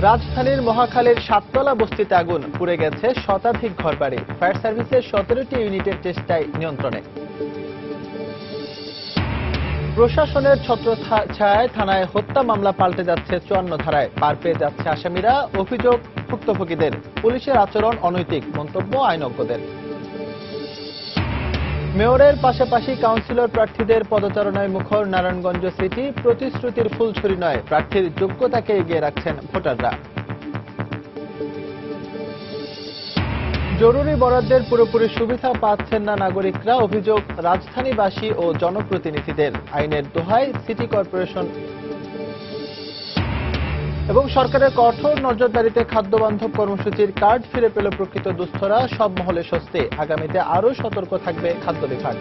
রাজধানীর মহাখালীর সাততলা বস্তিতে আগুন, পুড়ে গেছে শতাধিক ঘরবাড়ি। ফায়ার সার্ভিসের 17টি ইউনিটের চেষ্টায় নিয়ন্ত্রণে। প্রশাসনের ছত্রছায়ায় থানায় হত্যা মামলা পাল্টে যাচ্ছে 54 ধারায়। পার পেয়ে যাচ্ছে আসামিরা। অভিযোগ ভুক্তভোগীদের। পুলিশের আচরণ অনৈতিক, মন্তব্য আইনজ্ঞদের। মেয়রের পাশাপাশি কাউন্সিলর প্রার্থীদের পদচারণায় মুখর নারায়ণগঞ্জ সিটি। প্রতিশ্রুতির ফুলছড়ি নয়, প্রার্থীর যোগ্যতাকে এগিয়ে রাখছেন ভোটাররা। জরুরি বরাদ্দের পুরোপুরি সুবিধা পাচ্ছেন না নাগরিকরা। অভিযোগ রাজধানীবাসী ও জনপ্রতিনিধিদের। আইনের দোহাই সিটি কর্পোরেশন এবং সরকারের কঠোর নজরদারিতে খাদ্যবান্ধব কর্মসূচির কার্ড ফিরে পেল প্রকৃত দুস্থরা। সব মহলে স্বস্তি। আগামীতে আরও সতর্ক থাকবে খাদ্য বিভাগ।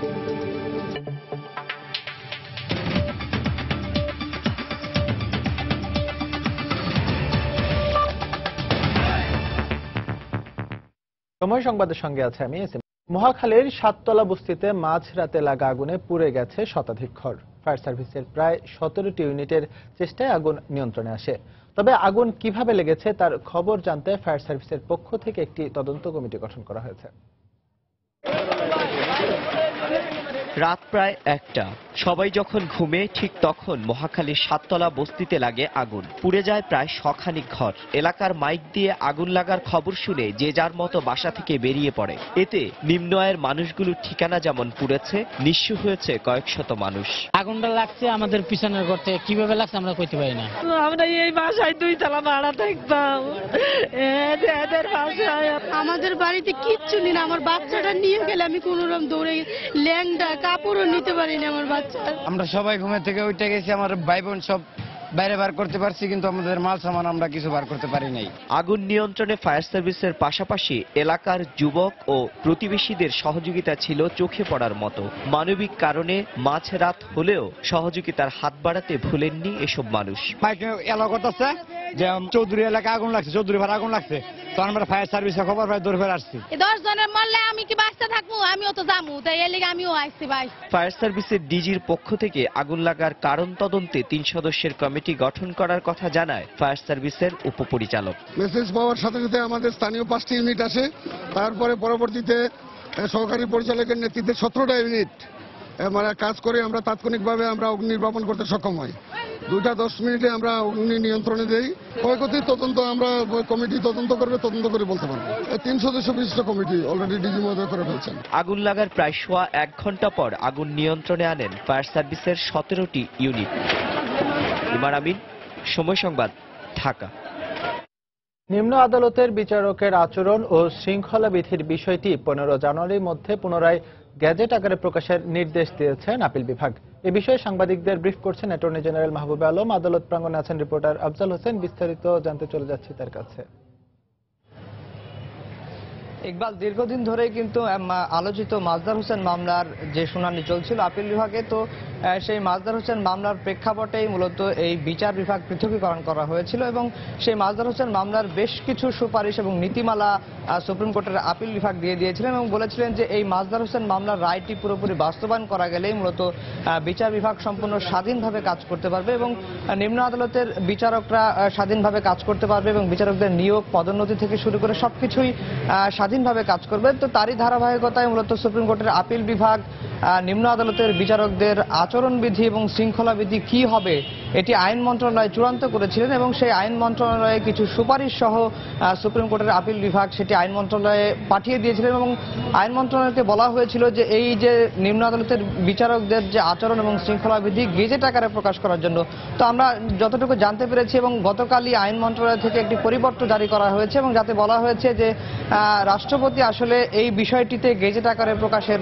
সময় সংবাদের সঙ্গে আছে আমি। মহাখালীর সাততলা বস্তিতে মাঝরাতে লাগা আগুনে পুড়ে গেছে শতাধিক ঘর। ফায়ার সার্ভিসের প্রায় 17টি ইউনিটের চেষ্টায় আগুন নিয়ন্ত্রণে আসে। তবে আগুন কিভাবে লেগেছে তার খবর জানতে ফায়ার সার্ভিসের পক্ষ থেকে একটি তদন্ত কমিটি গঠন করা হয়েছে। রাত প্রায় 1টা। সবাই যখন ঘুমে ঠিক তখন মহাখালীর সাততলা বস্তিতে লাগে আগুন। পুড়ে যায় প্রায় শখানিক ঘর। এলাকার মাইক দিয়ে আগুন লাগার খবর শুনে যে যার মতো বাসা থেকে বেরিয়ে পড়ে। এতে নিম্ন আয়ের মানুষগুলোর ঠিকানা যেমন পুড়েছে, নিঃস্ব হয়েছে কয়েক শত মানুষ। আগুনটা লাগছে আমাদের পিছনের ঘর থেকে, কিভাবে লাগছে আমরা কইতে পারি না। আমরা এই বাসায় 2 তলা ভাড়া থাকতাম। এদের বাসায় আমাদের বাড়িতে কিচ্ছু নেই। আমার বাচ্চাটা নিয়ে গেলে আমি কোনোরকম দৌড়ে ল্যাংডা কাপড়ও নিতে পারি না আমার বাচ্চা। আমরা সবাই ঘুমের থেকে উঠে গেছি। আমার ভাই বোন সব বাইরে বার করতে পারছি, কিন্তু আমাদের মাল সামান আমরা কিছু বার করতে পারি নাই। আগুন নিয়ন্ত্রণে ফায়ার সার্ভিসের পাশাপাশি এলাকার যুবক ও প্রতিবেশীদের সহযোগিতা ছিল চোখে পড়ার মতো। মানবিক কারণে মাঝরাত হলেও সহযোগিতার হাত বাড়াতে ভুলেননি এসব মানুষ। এলাকাত আছে যে চৌধুরী এলাকায় আগুন লাগছে, চৌধুরী ভাড়া আগুন লাগছে, তো আমরা ফায়ার সার্ভিসের খবর পাই, দৌড়ে ফেলে আসছি। 10 জনের মরলে আমি কি বাঁচতে থাকবো? আমিও তো যাবো, তাই এর লিগে আমিও আসছি ভাই। ফায়ার সার্ভিসের ডিজির পক্ষ থেকে আগুন লাগার কারণ তদন্তে 3 সদস্যের কমিটি গঠন করার কথা জানায় ফায়ার সার্ভিসের উপপরিচালক। মেসেজ পাওয়ার সাথে সাথে আমাদের স্থানীয় 5টি ইউনিট আসে। তারপরে পরবর্তীতে সহকারী পরিচালকের নেতৃত্বে 17টা ইউনিট কাজ করে আমরা তাৎক্ষণিকভাবে আমরা অগ্নি নির্বাপন করতে সক্ষম হই। 2টা 10 মিনিটে আমরা অগ্নি নিয়ন্ত্রণে দেই। ক্ষয়ক্ষতির তদন্ত আমরা কমিটি তদন্ত করবে, তদন্ত করে বলতে পারবো। 3 সদস্য বিশিষ্ট কমিটি অলরেডি ডিজি মহোদয় করে ফেলছেন। আগুন লাগার প্রায় সোয়া 1 ঘন্টা পর আগুন নিয়ন্ত্রণে আনেন ফায়ার সার্ভিসের 17টি ইউনিট। ইমার আমিন, সময় সংবাদ, ঢাকা। নিম্ন আদালতের বিচারকের আচরণ ও শৃঙ্খলা বিধির বিষয়টি 15 জানুয়ারির মধ্যে পুনরায় গ্যাজেট আকারে প্রকাশের নির্দেশ দিয়েছেন আপিল বিভাগ। এ বিষয়ে সাংবাদিকদের ব্রিফ করছেন অ্যাটর্নি জেনারেল মাহবুবে আলম। আদালত প্রাঙ্গণে আছেন রিপোর্টার আফজাল হোসেন। বিস্তারিত জানতে চলে যাচ্ছি তার কাছে। ইকবাল, দীর্ঘদিন ধরে কিন্তু আলোচিত মাজদার হোসেন মামলার যে শুনানি চলছিল আপিল বিভাগে, তো সেই মাজদার হোসেন মামলার প্রেক্ষাপটেই মূলত এই বিচার বিভাগ পৃথকীকরণ করা হয়েছিল এবং সেই মাজদার হোসেন মামলার বেশ কিছু সুপারিশ এবং নীতিমালা সুপ্রিম কোর্টের আপিল বিভাগ দিয়ে দিয়েছিলেন এবং বলেছিলেন যে এই মাজদার হোসেন মামলার রায়টি পুরোপুরি বাস্তবায়ন করা গেলেই মূলত বিচার বিভাগ সম্পূর্ণ স্বাধীনভাবে কাজ করতে পারবে এবং নিম্ন আদালতের বিচারকরা স্বাধীনভাবে কাজ করতে পারবে এবং বিচারকদের নিয়োগ, পদোন্নতি থেকে শুরু করে সবকিছুই স্বাধীনভাবে কাজ করবে। তো তারই ধারাবাহিকতায় মূলত সুপ্রিম কোর্টের আপিল বিভাগ নিম্ন আদালতের বিচারকদের আচরণবিধি এবং শৃঙ্খলা বিধি কি হবে এটি আইন মন্ত্রণালয় চূড়ান্ত করেছিলেন এবং সেই আইন মন্ত্রণালয়ে কিছু সুপারিশ সহ সুপ্রিম কোর্টের আপিল বিভাগ সেটি আইন মন্ত্রণালয়ে পাঠিয়ে দিয়েছিলেন এবং আইন মন্ত্রণালয়কে বলা হয়েছিল যে এই যে নিম্ন আদালতের বিচারকদের যে আচরণ এবং শৃঙ্খলা বিধি গেজেট আকারে প্রকাশ করার জন্য। তো আমরা যতটুকু জানতে পেরেছি এবং গতকালই আইন মন্ত্রণালয় থেকে একটি পরিপত্র জারি করা হয়েছে এবং যাতে বলা হয়েছে যে রাষ্ট্রপতি আসলে এই বিষয়টিতে গেজেট আকারে প্রকাশের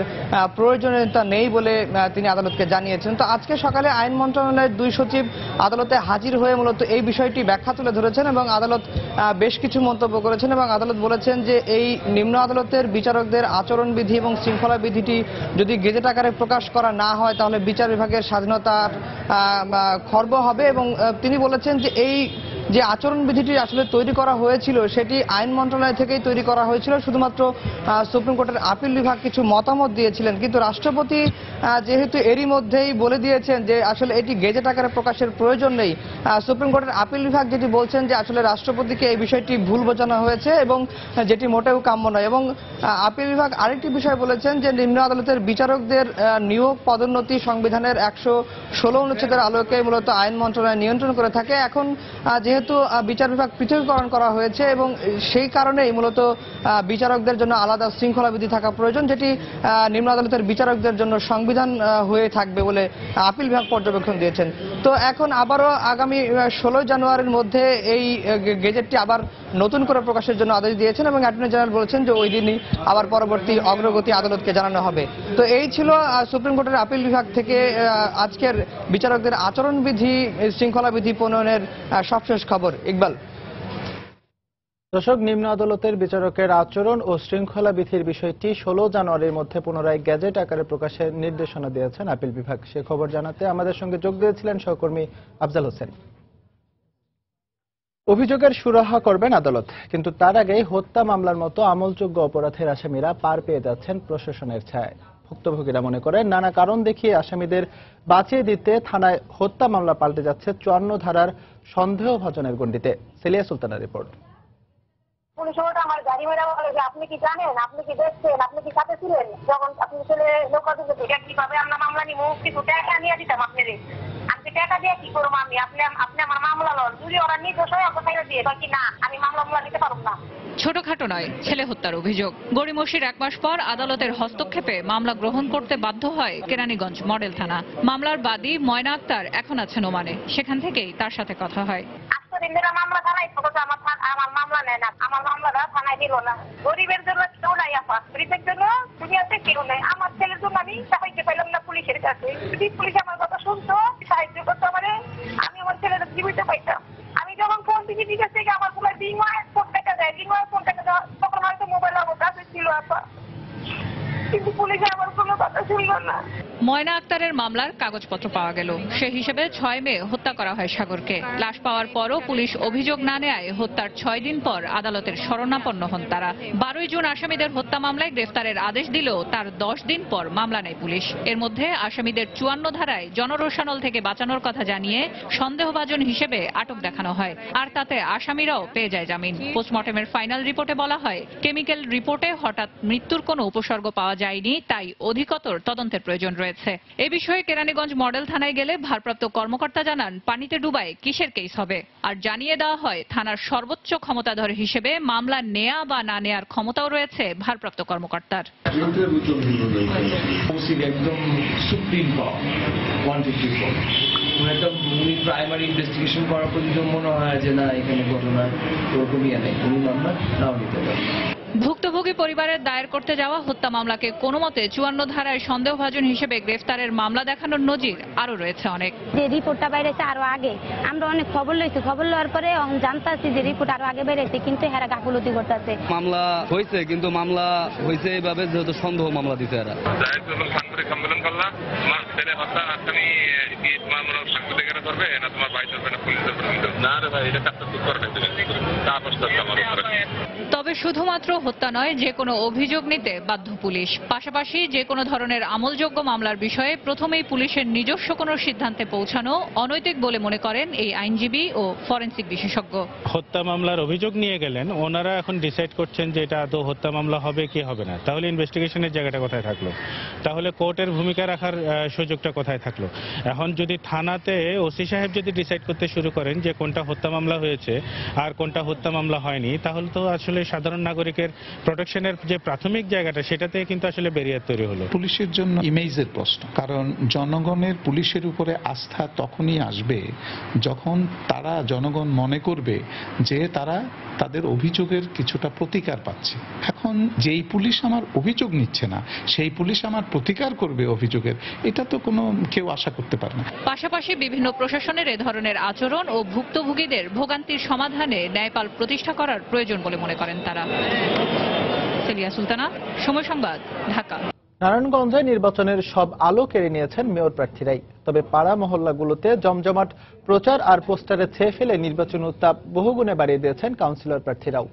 প্রয়োজনীয়তা নেই বলে তিনি আদালতকে জানিয়েছেন। তো আজকে সকালে আইন মন্ত্রণালয়ের 2 সচিব আদালতে হাজির হয়ে মূলত এই বিষয়টি ব্যাখ্যা তুলে ধরেছেন এবং আদালত বেশ কিছু মন্তব্য করেছেন এবং আদালত বলেছেন যে এই নিম্ন আদালতের বিচারকদের আচরণবিধি এবং শৃঙ্খলা বিধিটি যদি গেজেট আকারে প্রকাশ করা না হয় তাহলে বিচার বিভাগের স্বাধীনতার খর্ব হবে এবং তিনি বলেছেন যে এই যে আচরণবিধিটি আসলে তৈরি করা হয়েছিল সেটি আইন মন্ত্রণালয় থেকেই তৈরি করা হয়েছিল, শুধুমাত্র সুপ্রিম কোর্টের আপিল বিভাগ কিছু মতামত দিয়েছিলেন। কিন্তু রাষ্ট্রপতি যেহেতু এরই মধ্যেই বলে দিয়েছেন যে আসলে এটি গেজেট আকারে প্রকাশের প্রয়োজন নেই, সুপ্রিম কোর্টের আপিল বিভাগ যেটি বলছেন যে আসলে রাষ্ট্রপতিকে এই বিষয়টি ভুল বোঝানো হয়েছে এবং যেটি মোটেও কাম্য নয়। এবং আপিল বিভাগ আরেকটি বিষয় বলেছেন যে নিম্ন আদালতের বিচারকদের নিয়োগ পদোন্নতি সংবিধানের 116 অনুচ্ছেদের আলোকে মূলত আইন মন্ত্রণালয় নিয়ন্ত্রণ করে থাকে। এখন যেহেতু বিচার বিভাগ পৃথকীকরণ করা হয়েছে এবং সেই কারণেই মূলত বিচারকদের জন্য আলাদা শৃঙ্খলা বিধি থাকা প্রয়োজন, যেটি নিম্ন আদালতের বিচারকদের জন্য সংবিধান হয়ে থাকবে বলে আপিল বিভাগ পর্যবেক্ষণ দিয়েছেন। তো এখন আবারও আগামী 16 জানুয়ারির মধ্যে এই গেজেটটি আবার নতুন করে প্রকাশের জন্য আদেশ দিয়েছেন এবং অ্যাটর্নি জেনারেল বলেছেন যে ওই দিনই আবার পরবর্তী অগ্রগতি আদালতকে জানানো হবে। তো এই ছিল সুপ্রিম কোর্টের আপিল বিভাগ থেকে আজকের বিচারকদের আচরণবিধি শৃঙ্খলা বিধি প্রণয়নের সবশেষ খবর। ইকবাল। দর্শক, নিম্ন আদালতের বিচারকের আচরণ ও শৃঙ্খলা বিধির বিষয়টি 16 জানুয়ারির মধ্যে পুনরায় গেজেট আকারে প্রকাশের নির্দেশনা দিয়েছেন আপিল বিভাগ। সে খবর জানাতে আমাদের সঙ্গে যোগ দিয়েছিলেন সহকর্মী আফজাল হোসেন। অভিযোগের সুরাহা করবেন আদালত, কিন্তু তার আগে হত্যা মামলার মতো আমলযোগ্য অপরাধের আসামিরা পার পেয়ে যাচ্ছেন প্রশাসনের ছায়ায়। ভুক্তভোগীরা মনে করেন নানা কারণ দেখিয়ে আসামিদের বাঁচিয়ে দিতে থানায় হত্যা মামলা পাল্টে যাচ্ছে 54 ধারার সন্দেহভাজনের গণ্ডিতে। সেলিয়া সুলতানার রিপোর্ট। পুলিশ আমার গাড়ি মেরা বলে যে আপনি কি জানেন, আপনি কি দেখছেন, আপনি কি সাথে ছিলেন যখন আপনি ছেলে লোকাতে কিভাবে আমরা মামলা নিব, কিছু টাকা নিয়ে দিতাম আপনাদের, আমি টাকা দিয়ে কি করবো, আপনি আমার মামলা লন যদি ওরা নির্দোষ হয় কোথায় দিয়ে কি না আমি মামলা নিতে পারবো না। ছোটখাটো নয়, ছেলে হত্যার অভিযোগ। গড়িমসির 1 মাস পর আদালতের হস্তক্ষেপে মামলা গ্রহণ করতে বাধ্য হয় কেরানীগঞ্জ মডেল থানা। মামলার বাদী ময়না আক্তার এখন আছেন ওমানে, সেখান থেকেই তার সাথে কথা হয়। মামলা থানায় আমার মামলা নেয় না, আমার মামলাটা থানায় দিল না। গরিবের জন্য কেউ নাই আপা, গরিবের জন্য দুনিয়াতে কেউ নেই। আমার ছেলের জন্য আমি চাইতে পাইলাম না পুলিশের কাছে। যদি পুলিশ আমার কথা শুনতো, সাহায্য করতো আমারে, আমি আমার ছেলেটা জীবিত পাইতাম। আমি যখন ফোন থেকে জিজ্ঞেস থেকে আমার পুরো ফোন টাকা দেয়, ফোন টাকা দেওয়া, তখন হয়তো মোবাইল আমার কাছে ছিল আপা, কিন্তু পুলিশে আমার কোনো কথা শুনল না। ময়না আক্তারের মামলার কাগজপত্র পাওয়া গেল, সে হিসেবে 6 মে হত্যা করা হয় সাগরকে। লাশ পাওয়ার পরও পুলিশ অভিযোগ না নেয় হত্যার 6 দিন পর আদালতের শরণাপন্ন হন তারা। 12 জুন আসামিদের হত্যা মামলায় গ্রেফতারের আদেশ দিলেও তার 10 দিন পর মামলা নেয় পুলিশ। এর মধ্যে আসামিদের 54 ধারায় জনরোষানল থেকে বাঁচানোর কথা জানিয়ে সন্দেহভাজন হিসেবে আটক দেখানো হয়, আর তাতে আসামিরাও পেয়ে যায় জামিন। পোস্টমর্টেমের ফাইনাল রিপোর্টে বলা হয়, কেমিক্যাল রিপোর্টে হঠাৎ মৃত্যুর কোনো উপসর্গ পাওয়া যায়নি, তাই অধিকতর তদন্তের প্রয়োজন রয়েছে। এ বিষয়ে কেরানীগঞ্জ মডেল থানায় গেলে ভারপ্রাপ্ত কর্মকর্তা জানান পানিতে ডুবায় কিসের কেস হবে, আর জানিয়ে দেওয়া হয় থানার সর্বোচ্চ ক্ষমতাধর হিসেবে মামলা নেয়া বা না নেয়ার ক্ষমতাও রয়েছে ভারপ্রাপ্ত কর্মকর্তার। প্রাইমারি ইনভেস্টিগেশন করার পর যদি মনে হয় যে না এখানে ঘটনা ওরকমই নেই, কোনো মামলা নাও নিতে পারে। ভুক্তভোগী পরিবারের দায়ের করতে যাওয়া হত্যা মামলাকে কোনো মতে 54 ধারায় সন্দেহভাজন হিসেবে গ্রেফতারের মামলা দেখানোর নজির আরো রয়েছে অনেক। যে রিপোর্টটা বাইরেছে আরো আগে, আমরা অনেক খবর লইছি, খবর লওয়ার পরে জানতাছি যে রিপোর্ট আরো আগে বেড়েছে, কিন্তু এরা গাফুলতি করতেছে। মামলা হয়েছে, কিন্তু মামলা হয়েছে এইভাবে যেহেতু সন্দেহ মামলা দিতে এরা। সম্মেলন করলাম, তোমার ছেলে হত্যা আসামি কি তোমার মনে সাংবাদিকেরা করবে না তোমার ভাই ধরবে না পুলিশ ধরবে? না রে ভাই, এটা কাজটা তুই করবে, তুমি তা প্রস্তাব আমার উপরে। তবে শুধুমাত্র হত্যা নয়, যে কোনো অভিযোগ নিতে বাধ্য পুলিশ। পাশাপাশি যে কোনো ধরনের আমলযোগ্য মামলার বিষয়ে প্রথমেই পুলিশের নিজস্ব কোনো সিদ্ধান্তে পৌঁছানো অনৈতিক বলে মনে করেন এই আইনজীবী ও ফরেনসিক বিশেষজ্ঞ। হত্যা মামলার অভিযোগ নিয়ে গেলেন, ওনারা এখন ডিসাইড করছেন যে এটা আদৌ হত্যা মামলা হবে কি হবে না, তাহলে ইনভেস্টিগেশনের জায়গাটা কোথায় থাকলো, তাহলে কোর্টের ভূমিকা রাখার সুযোগটা কোথায় থাকলো। এখন যদি থানাতে ওসি সাহেব যদি ডিসাইড করতে শুরু করেন যে কোনটা হত্যা মামলা হয়েছে আর কোনটা হত্যা মামলা হয়নি, তাহলে তো আসলে সাধারণ নাগরিকের প্রোটেকশনের যে প্রাথমিক জায়গাটা সেটাতে কিন্তু আসলে ব্যারিয়ার তৈরি হলো। পুলিশের জন্য ইমেজের প্রশ্ন, কারণ জনগণের পুলিশের উপরে আস্থা তখনই আসবে যখন তারা জনগণ মনে করবে যে তারা তাদের অভিযোগের কিছুটা প্রতিকার পাচ্ছে। এখন যেই পুলিশ আমার অভিযোগ নিচ্ছে না সেই পুলিশ আমার প্রতিকার করবে অভিযোগের, এটা তো কোনো কেউ আশা করতে পারে না। পাশাপাশি বিভিন্ন প্রশাসনের এ ধরনের আচরণ ও ভুক্তভোগীদের ভোগান্তির সমাধানে ন্যায়পাল প্রতিষ্ঠা করার প্রয়োজন বলে মনে করেন তারা। সেলিয়া সুলতানা, সময় সংবাদ, ঢাকা। নারায়ণগঞ্জে নির্বাচনের সব আলো কেড়ে নিয়েছেন মেয়র প্রার্থীরাই। তবে পাড়া মহল্লাগুলোতে জমজমাট প্রচার আর পোস্টারে ছেয়ে ফেলে নির্বাচনী উত্তাপ বহুগুণে বাড়িয়ে দিয়েছেন কাউন্সিলর প্রার্থীরাও।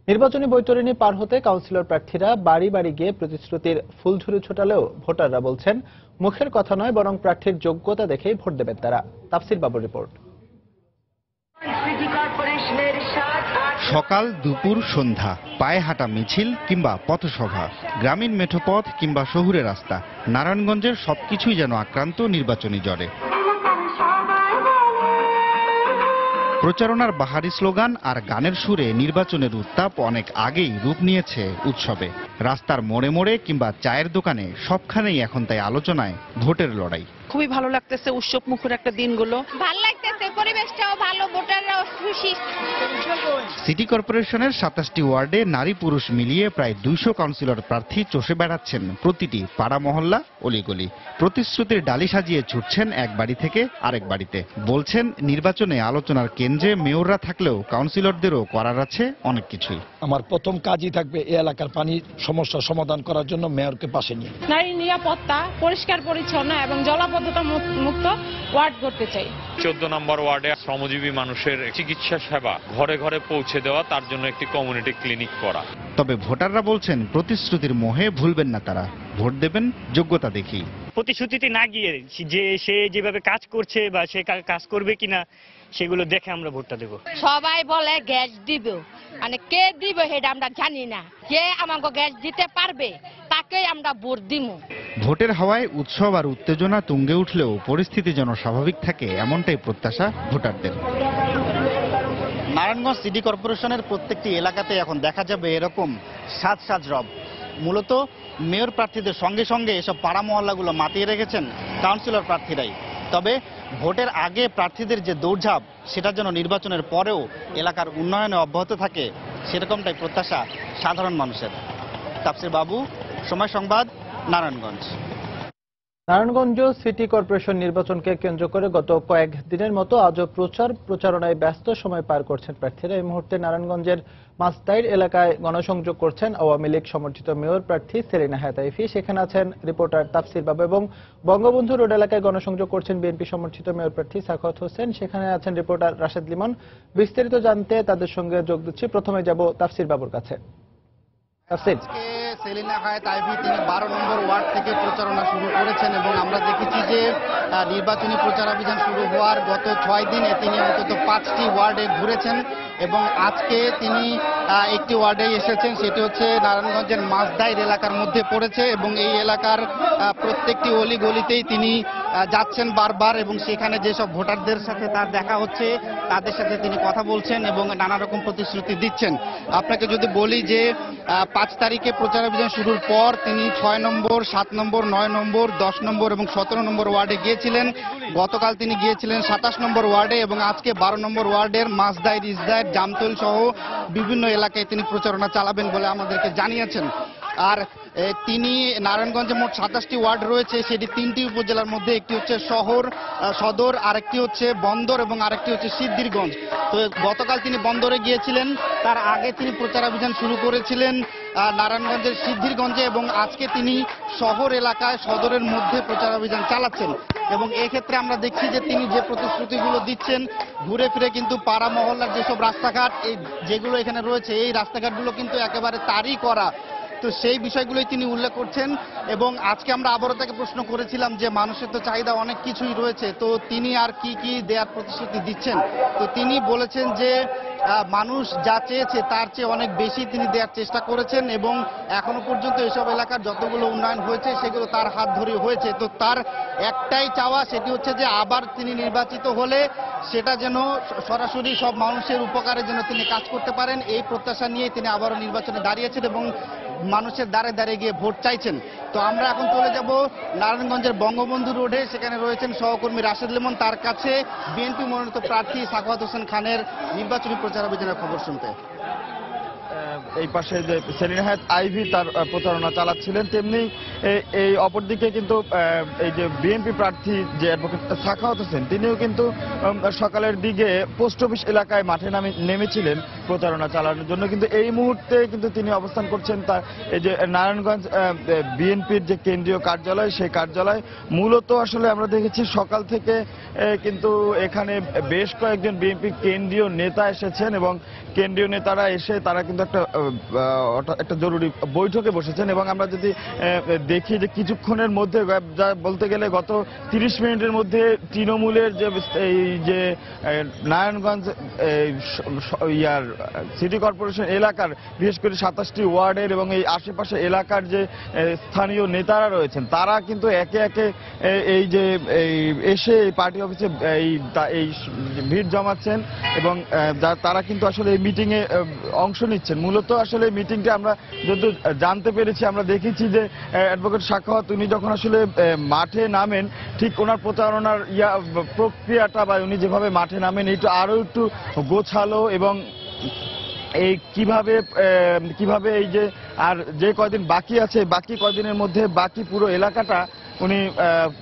নির্বাচনী বৈতরণী পার হতে কাউন্সিলর প্রার্থীরা বাড়ি বাড়ি গিয়ে প্রতিশ্রুতির ফুলঝুরি ছোটালেও ভোটাররা বলছেন মুখের কথা নয়, বরং প্রার্থীর যোগ্যতা দেখেই ভোট দেবেন তারা। তাফসির বাবুর রিপোর্ট। সকাল, দুপুর, সন্ধ্যা, পায়ে হাঁটা মিছিল কিংবা পথসভা, গ্রামীণ মেঠোপথ কিংবা শহুরে রাস্তা, নারায়ণগঞ্জের সবকিছুই যেন আক্রান্ত নির্বাচনী জ্বরে। প্রচারণার বাহারি স্লোগান আর গানের সুরে নির্বাচনের উত্তাপ অনেক আগেই রূপ নিয়েছে উৎসবে। রাস্তার মোড়ে মোড়ে কিংবা চায়ের দোকানে সবখানেই এখন তাই আলোচনায় ভোটের লড়াই। খুবই ভালো লাগতেছে, উৎসব মুখর একটা দিনগুলো। ভালো লাগতেছে, পরিবেশটাও ভালো, ভোটাররাও খুশি। সিটি কর্পোরেশনের ২৭টি ওয়ার্ডে নারী পুরুষ মিলিয়ে প্রায় ২০০ কাউন্সিলর প্রার্থী চষে বেড়াচ্ছেন প্রতিটি পাড়া মহল্লা অলিগলি। প্রতিশ্রুতির ডালি সাজিয়ে ছুটছেন এক বাড়ি থেকে আরেক বাড়িতে। বলছেন নির্বাচনে আলোচনার কেন্দ্রে মেয়ররা থাকলেও কাউন্সিলরদেরও করার আছে অনেক কিছুই। আমার প্রথম কাজই থাকবে এই এলাকার পানির সমস্যার সমাধান করার জন্য মেয়রকে পাশে নিয়ে। নারী নিরাপত্তা, পরিষ্কার পরিচ্ছন্ন এবং জলাবদ্ধতা মুক্ত ওয়ার্ড করতে চাই। 14 নম্বর ওয়ার্ডে শ্রমজীবী মানুষের চিকিৎসা সেবা ঘরে ঘরে পৌঁছে দেওয়া, তার জন্য একটি কমিউনিটি ক্লিনিক করা। তবে ভোটাররা বলছেন প্রতিশ্রুতির মোহে ভুলবেন না তারা, ভোট দেবেন যোগ্যতা দেখেই। প্রতিশ্রুতিতে না গিয়ে যে সে যেভাবে কাজ করছে বা সে কাজ করবে কিনা সেগুলো দেখে আমরা ভোটটা দেব। সবাই বলে গ্যাস দিব, মানে কে দিব সেটা আমরা জানি না। যে আমাকে গ্যাস দিতে পারবে তাকেই আমরা ভোট দিব। ভোটের হাওয়ায় উৎসব আর উত্তেজনা তুঙ্গে উঠলেও পরিস্থিতি যেন স্বাভাবিক থাকে এমনটাই প্রত্যাশা ভোটারদের। নারায়ণগঞ্জ সিটি কর্পোরেশনের প্রত্যেকটি এলাকাতে এখন দেখা যাবে এরকম সাজ সাজ রব। মূলত মেয়র প্রার্থীদের সঙ্গে সঙ্গে এসব পাড়া মহল্লাগুলো মাতিয়ে রেখেছেন কাউন্সিলর প্রার্থীরাই। তবে ভোটের আগে প্রার্থীদের যে দৌড়ঝাঁপ, সেটা যেন নির্বাচনের পরেও এলাকার উন্নয়নে অব্যাহত থাকে, সেরকমটাই প্রত্যাশা সাধারণ মানুষের। তাফসির বাবু, সময় সংবাদ, নারায়ণগঞ্জ। নারায়ণগঞ্জ সিটি কর্পোরেশন নির্বাচনকে কেন্দ্র করে গত কয়েকদিনের মতো আজও প্রচারণায় ব্যস্ত সময় পার করছেন প্রার্থীরা। এই মুহূর্তে নারায়ণগঞ্জের মাস্তাইর এলাকায় গণসংযোগ করছেন আওয়ামী লীগ সমর্থিত মেয়র প্রার্থী সেলিনা হায়াতাইফি। সেখানে আছেন রিপোর্টার তাফসির বাবু, এবং বঙ্গবন্ধু রোড এলাকায় গণসংযোগ করছেন বিএনপি সমর্থিত মেয়র প্রার্থী সাখাওয়াত হোসেন। সেখানে আছেন রিপোর্টার রাশেদ লিমন। বিস্তারিত জানতে তাদের সঙ্গে যোগ দিচ্ছি। প্রথমে যাব তাফসির বাবুর কাছে। তাফসির, সেলিনা হায়াতাইফি তিনি 12 নম্বর ওয়ার্ড থেকে প্রচারণা শুরু করেছেন এবং আমরা দেখেছি যে নির্বাচনী প্রচারাভিযান শুরু হওয়ার গত 6 দিনে তিনি অন্তত 5টি ওয়ার্ডে ঘুরেছেন এবং আজকে তিনি একটি ওয়ার্ডে এসেছেন, সেটি হচ্ছে নারায়ণগঞ্জের মাসদাইর এলাকার মধ্যে পড়েছে এবং এই এলাকার প্রত্যেকটি অলি গলিতেই তিনি যাচ্ছেন বারবার এবং সেখানে যেসব ভোটারদের সাথে তার দেখা হচ্ছে তাদের সাথে তিনি কথা বলছেন এবং নানা রকম প্রতিশ্রুতি দিচ্ছেন। আপনাকে যদি বলি যে 5 তারিখে প্রচারাভিযান শুরুর পর তিনি 6 নম্বর, 7 নম্বর, 9 নম্বর, 10 নম্বর এবং 17 নম্বর ওয়ার্ডে গিয়েছিলেন। গতকাল তিনি গিয়েছিলেন 27 নম্বর ওয়ার্ডে এবং আজকে 12 নম্বর ওয়ার্ডের মাসদাইর, ইসদাইর, জামতল সহ বিভিন্ন এলাকায় তিনি প্রচারণা চালাবেন বলে আমাদেরকে জানিয়েছেন। আর তিনি নারায়ণগঞ্জে মোট 27টি ওয়ার্ড রয়েছে, সেটি 3টি উপজেলার মধ্যে একটি হচ্ছে শহর সদর, আরেকটি হচ্ছে বন্দর এবং আরেকটি হচ্ছে সিদ্ধিরগঞ্জ। তো গতকাল তিনি বন্দরে গিয়েছিলেন, তার আগে তিনি প্রচারাভিযান শুরু করেছিলেন নারায়ণগঞ্জের সিদ্ধিরগঞ্জে এবং আজকে তিনি শহর এলাকায় সদরের মধ্যে প্রচারাভিযান চালাচ্ছেন। এবং এক্ষেত্রে আমরা দেখছি যে তিনি যে প্রতিশ্রুতিগুলো দিচ্ছেন ঘুরে ফিরে কিন্তু পাড়া মহল্লার যেসব রাস্তাঘাট যেগুলো এখানে রয়েছে এই রাস্তাঘাটগুলো কিন্তু একেবারে তারই করা। তো সেই বিষয়গুলোই তিনি উল্লেখ করছেন এবং আজকে আমরা আবারও তাকে প্রশ্ন করেছিলাম যে মানুষের তো চাহিদা অনেক কিছুই রয়েছে, তো তিনি আর কি কি দেওয়ার প্রতিশ্রুতি দিচ্ছেন। তো তিনি বলেছেন যে মানুষ যা চেয়েছে তার চেয়ে অনেক বেশি তিনি দেওয়ার চেষ্টা করেছেন এবং এখনো পর্যন্ত এসব এলাকার যতগুলো উন্নয়ন হয়েছে সেগুলো তার হাত ধরে হয়েছে। তো তার একটাই চাওয়া, সেটি হচ্ছে যে আবার তিনি নির্বাচিত হলে সেটা যেন সরাসরি সব মানুষের উপকারের জন্য তিনি কাজ করতে পারেন। এই প্রত্যাশা নিয়ে তিনি আবারও নির্বাচনে দাঁড়িয়েছেন এবং মানুষের দ্বারে দ্বারে গিয়ে ভোট চাইছেন। তো আমরা এখন চলে যাব নারায়ণগঞ্জের বঙ্গবন্ধু রোডে, সেখানে রয়েছেন সহকর্মী রাশেদ লিমন, তার কাছে বিএনপি মনোনীত প্রার্থী সাখাওয়াত হোসেন খানের নির্বাচনী প্রচারাভিযানের খবর শুনতে। এই পাশে যে সেলিনা হায়াত আইভি তার প্রচারণা চালাচ্ছিলেন, তেমনি এই অপরদিকে কিন্তু এই যে বিএনপি প্রার্থী যে অ্যাডভোকেট সাখাওয়াত হোসেন তিনিও কিন্তু সকালের দিকে পোস্ট অফিস এলাকায় মাঠে নেমেছিলেন প্রচারণা চালানোর জন্য, কিন্তু এই মুহূর্তে কিন্তু তিনি অবস্থান করছেন তার এই যে নারায়ণগঞ্জ বিএনপির যে কেন্দ্রীয় কার্যালয়, সেই কার্যালয় মূলত আসলে আমরা দেখেছি সকাল থেকে কিন্তু এখানে বেশ কয়েকজন বিএনপি কেন্দ্রীয় নেতা এসেছেন এবং কেন্দ্রীয় নেতারা এসে তারা কিন্তু একটা জরুরি বৈঠকে বসেছেন। এবং আমরা যদি দেখি যে কিছুক্ষণের মধ্যে যা বলতে গেলে গত 30 মিনিটের মধ্যে তৃণমূলের যে নারায়ণগঞ্জ সিটি কর্পোরেশন এলাকার বিশেষ করে 27টি ওয়ার্ডের এবং এই আশেপাশে এলাকার যে স্থানীয় নেতারা রয়েছেন তারা কিন্তু একে একে এই যে এসে এই পার্টি অফিসে এই ভিড় জমাচ্ছেন এবং তারা কিন্তু আসলে এই মিটিং এ অংশ নিচ্ছেন। মূলত আসলে মিটিংটা আমরা যদি জানতে পেরেছি, আমরা দেখেছি যে অ্যাডভোকেট সাখাওয়াত উনি যখন আসলে মাঠে নামেন ঠিক ওনার প্রচারণার প্রক্রিয়াটা বা উনি যেভাবে মাঠে নামেন এইটা আরো একটু গোছালো এবং এই কিভাবে এই যে আর যে কয়দিন বাকি আছে বাকি কয়দিনের মধ্যে বাকি পুরো এলাকাটা উনি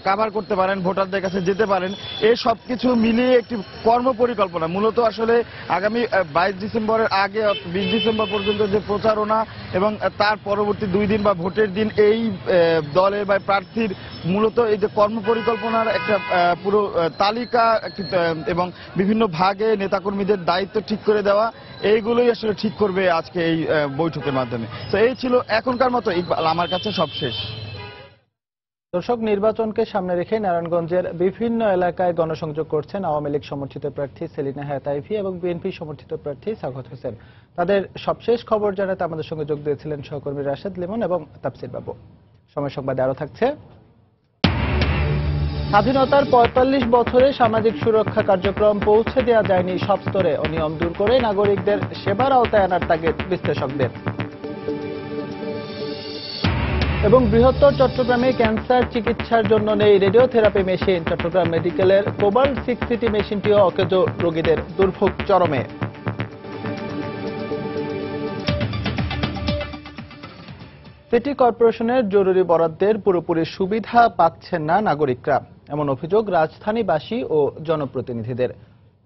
কভার করতে পারেন, ভোটারদের কাছে যেতে পারেন, এই সব কিছু মিলিয়ে একটি কর্মপরিকল্পনা মূলত আসলে আগামী 22 ডিসেম্বরের আগে 20 ডিসেম্বর পর্যন্ত যে প্রচারণা এবং তার পরবর্তী 2 দিন বা ভোটের দিন এই দলের বা প্রার্থীর মূলত এই যে কর্মপরিকল্পনার একটা পুরো তালিকা এবং বিভিন্ন ভাগে নেতাকর্মীদের দায়িত্ব ঠিক করে দেওয়া, এইগুলোই আসলে ঠিক করবে আজকে এই বৈঠকের মাধ্যমে। তো এই ছিল এখনকার মতো আমার কাছে সব শেষ। দর্শক, নির্বাচনকে সামনে রেখে নারায়ণগঞ্জের বিভিন্ন এলাকায় গণসংযোগ করছেন আওয়ামী লীগ সমর্থিত প্রার্থী সেলিনা হায়াত আইভি এবং বিএনপি সমর্থিত প্রার্থী সাখাওয়াত হোসেন। তাদের সবশেষ খবর জানাতে আমাদের সঙ্গে যোগ দিয়েছিলেন সহকর্মী রাশেদ লিমন এবং তাফসির বাবু। সময় সংবাদে আরো থাকছে, স্বাধীনতার 45 বছরে সামাজিক সুরক্ষা কার্যক্রম পৌঁছে দেওয়া যায়নি সব স্তরে, অনিয়ম দূর করে নাগরিকদের সেবার আওতায় আনার তাগিদ বিশ্লেষকদের। এবং বৃহত্তর চট্টগ্রামে ক্যান্সার চিকিৎসার জন্য নেই রেডিওথেরাপি মেশিন, চট্টগ্রাম মেডিকেলের কোবাল্ট 6 সিটি মেশিনটিও অকেজো রোগীদের দুর্ভোগ চরমে। সিটি কর্পোরেশনের জরুরি বরাদ্দের পুরোপুরি সুবিধা পাচ্ছেন না নাগরিকরা, এমন অভিযোগ রাজধানীবাসী ও জনপ্রতিনিধিদের।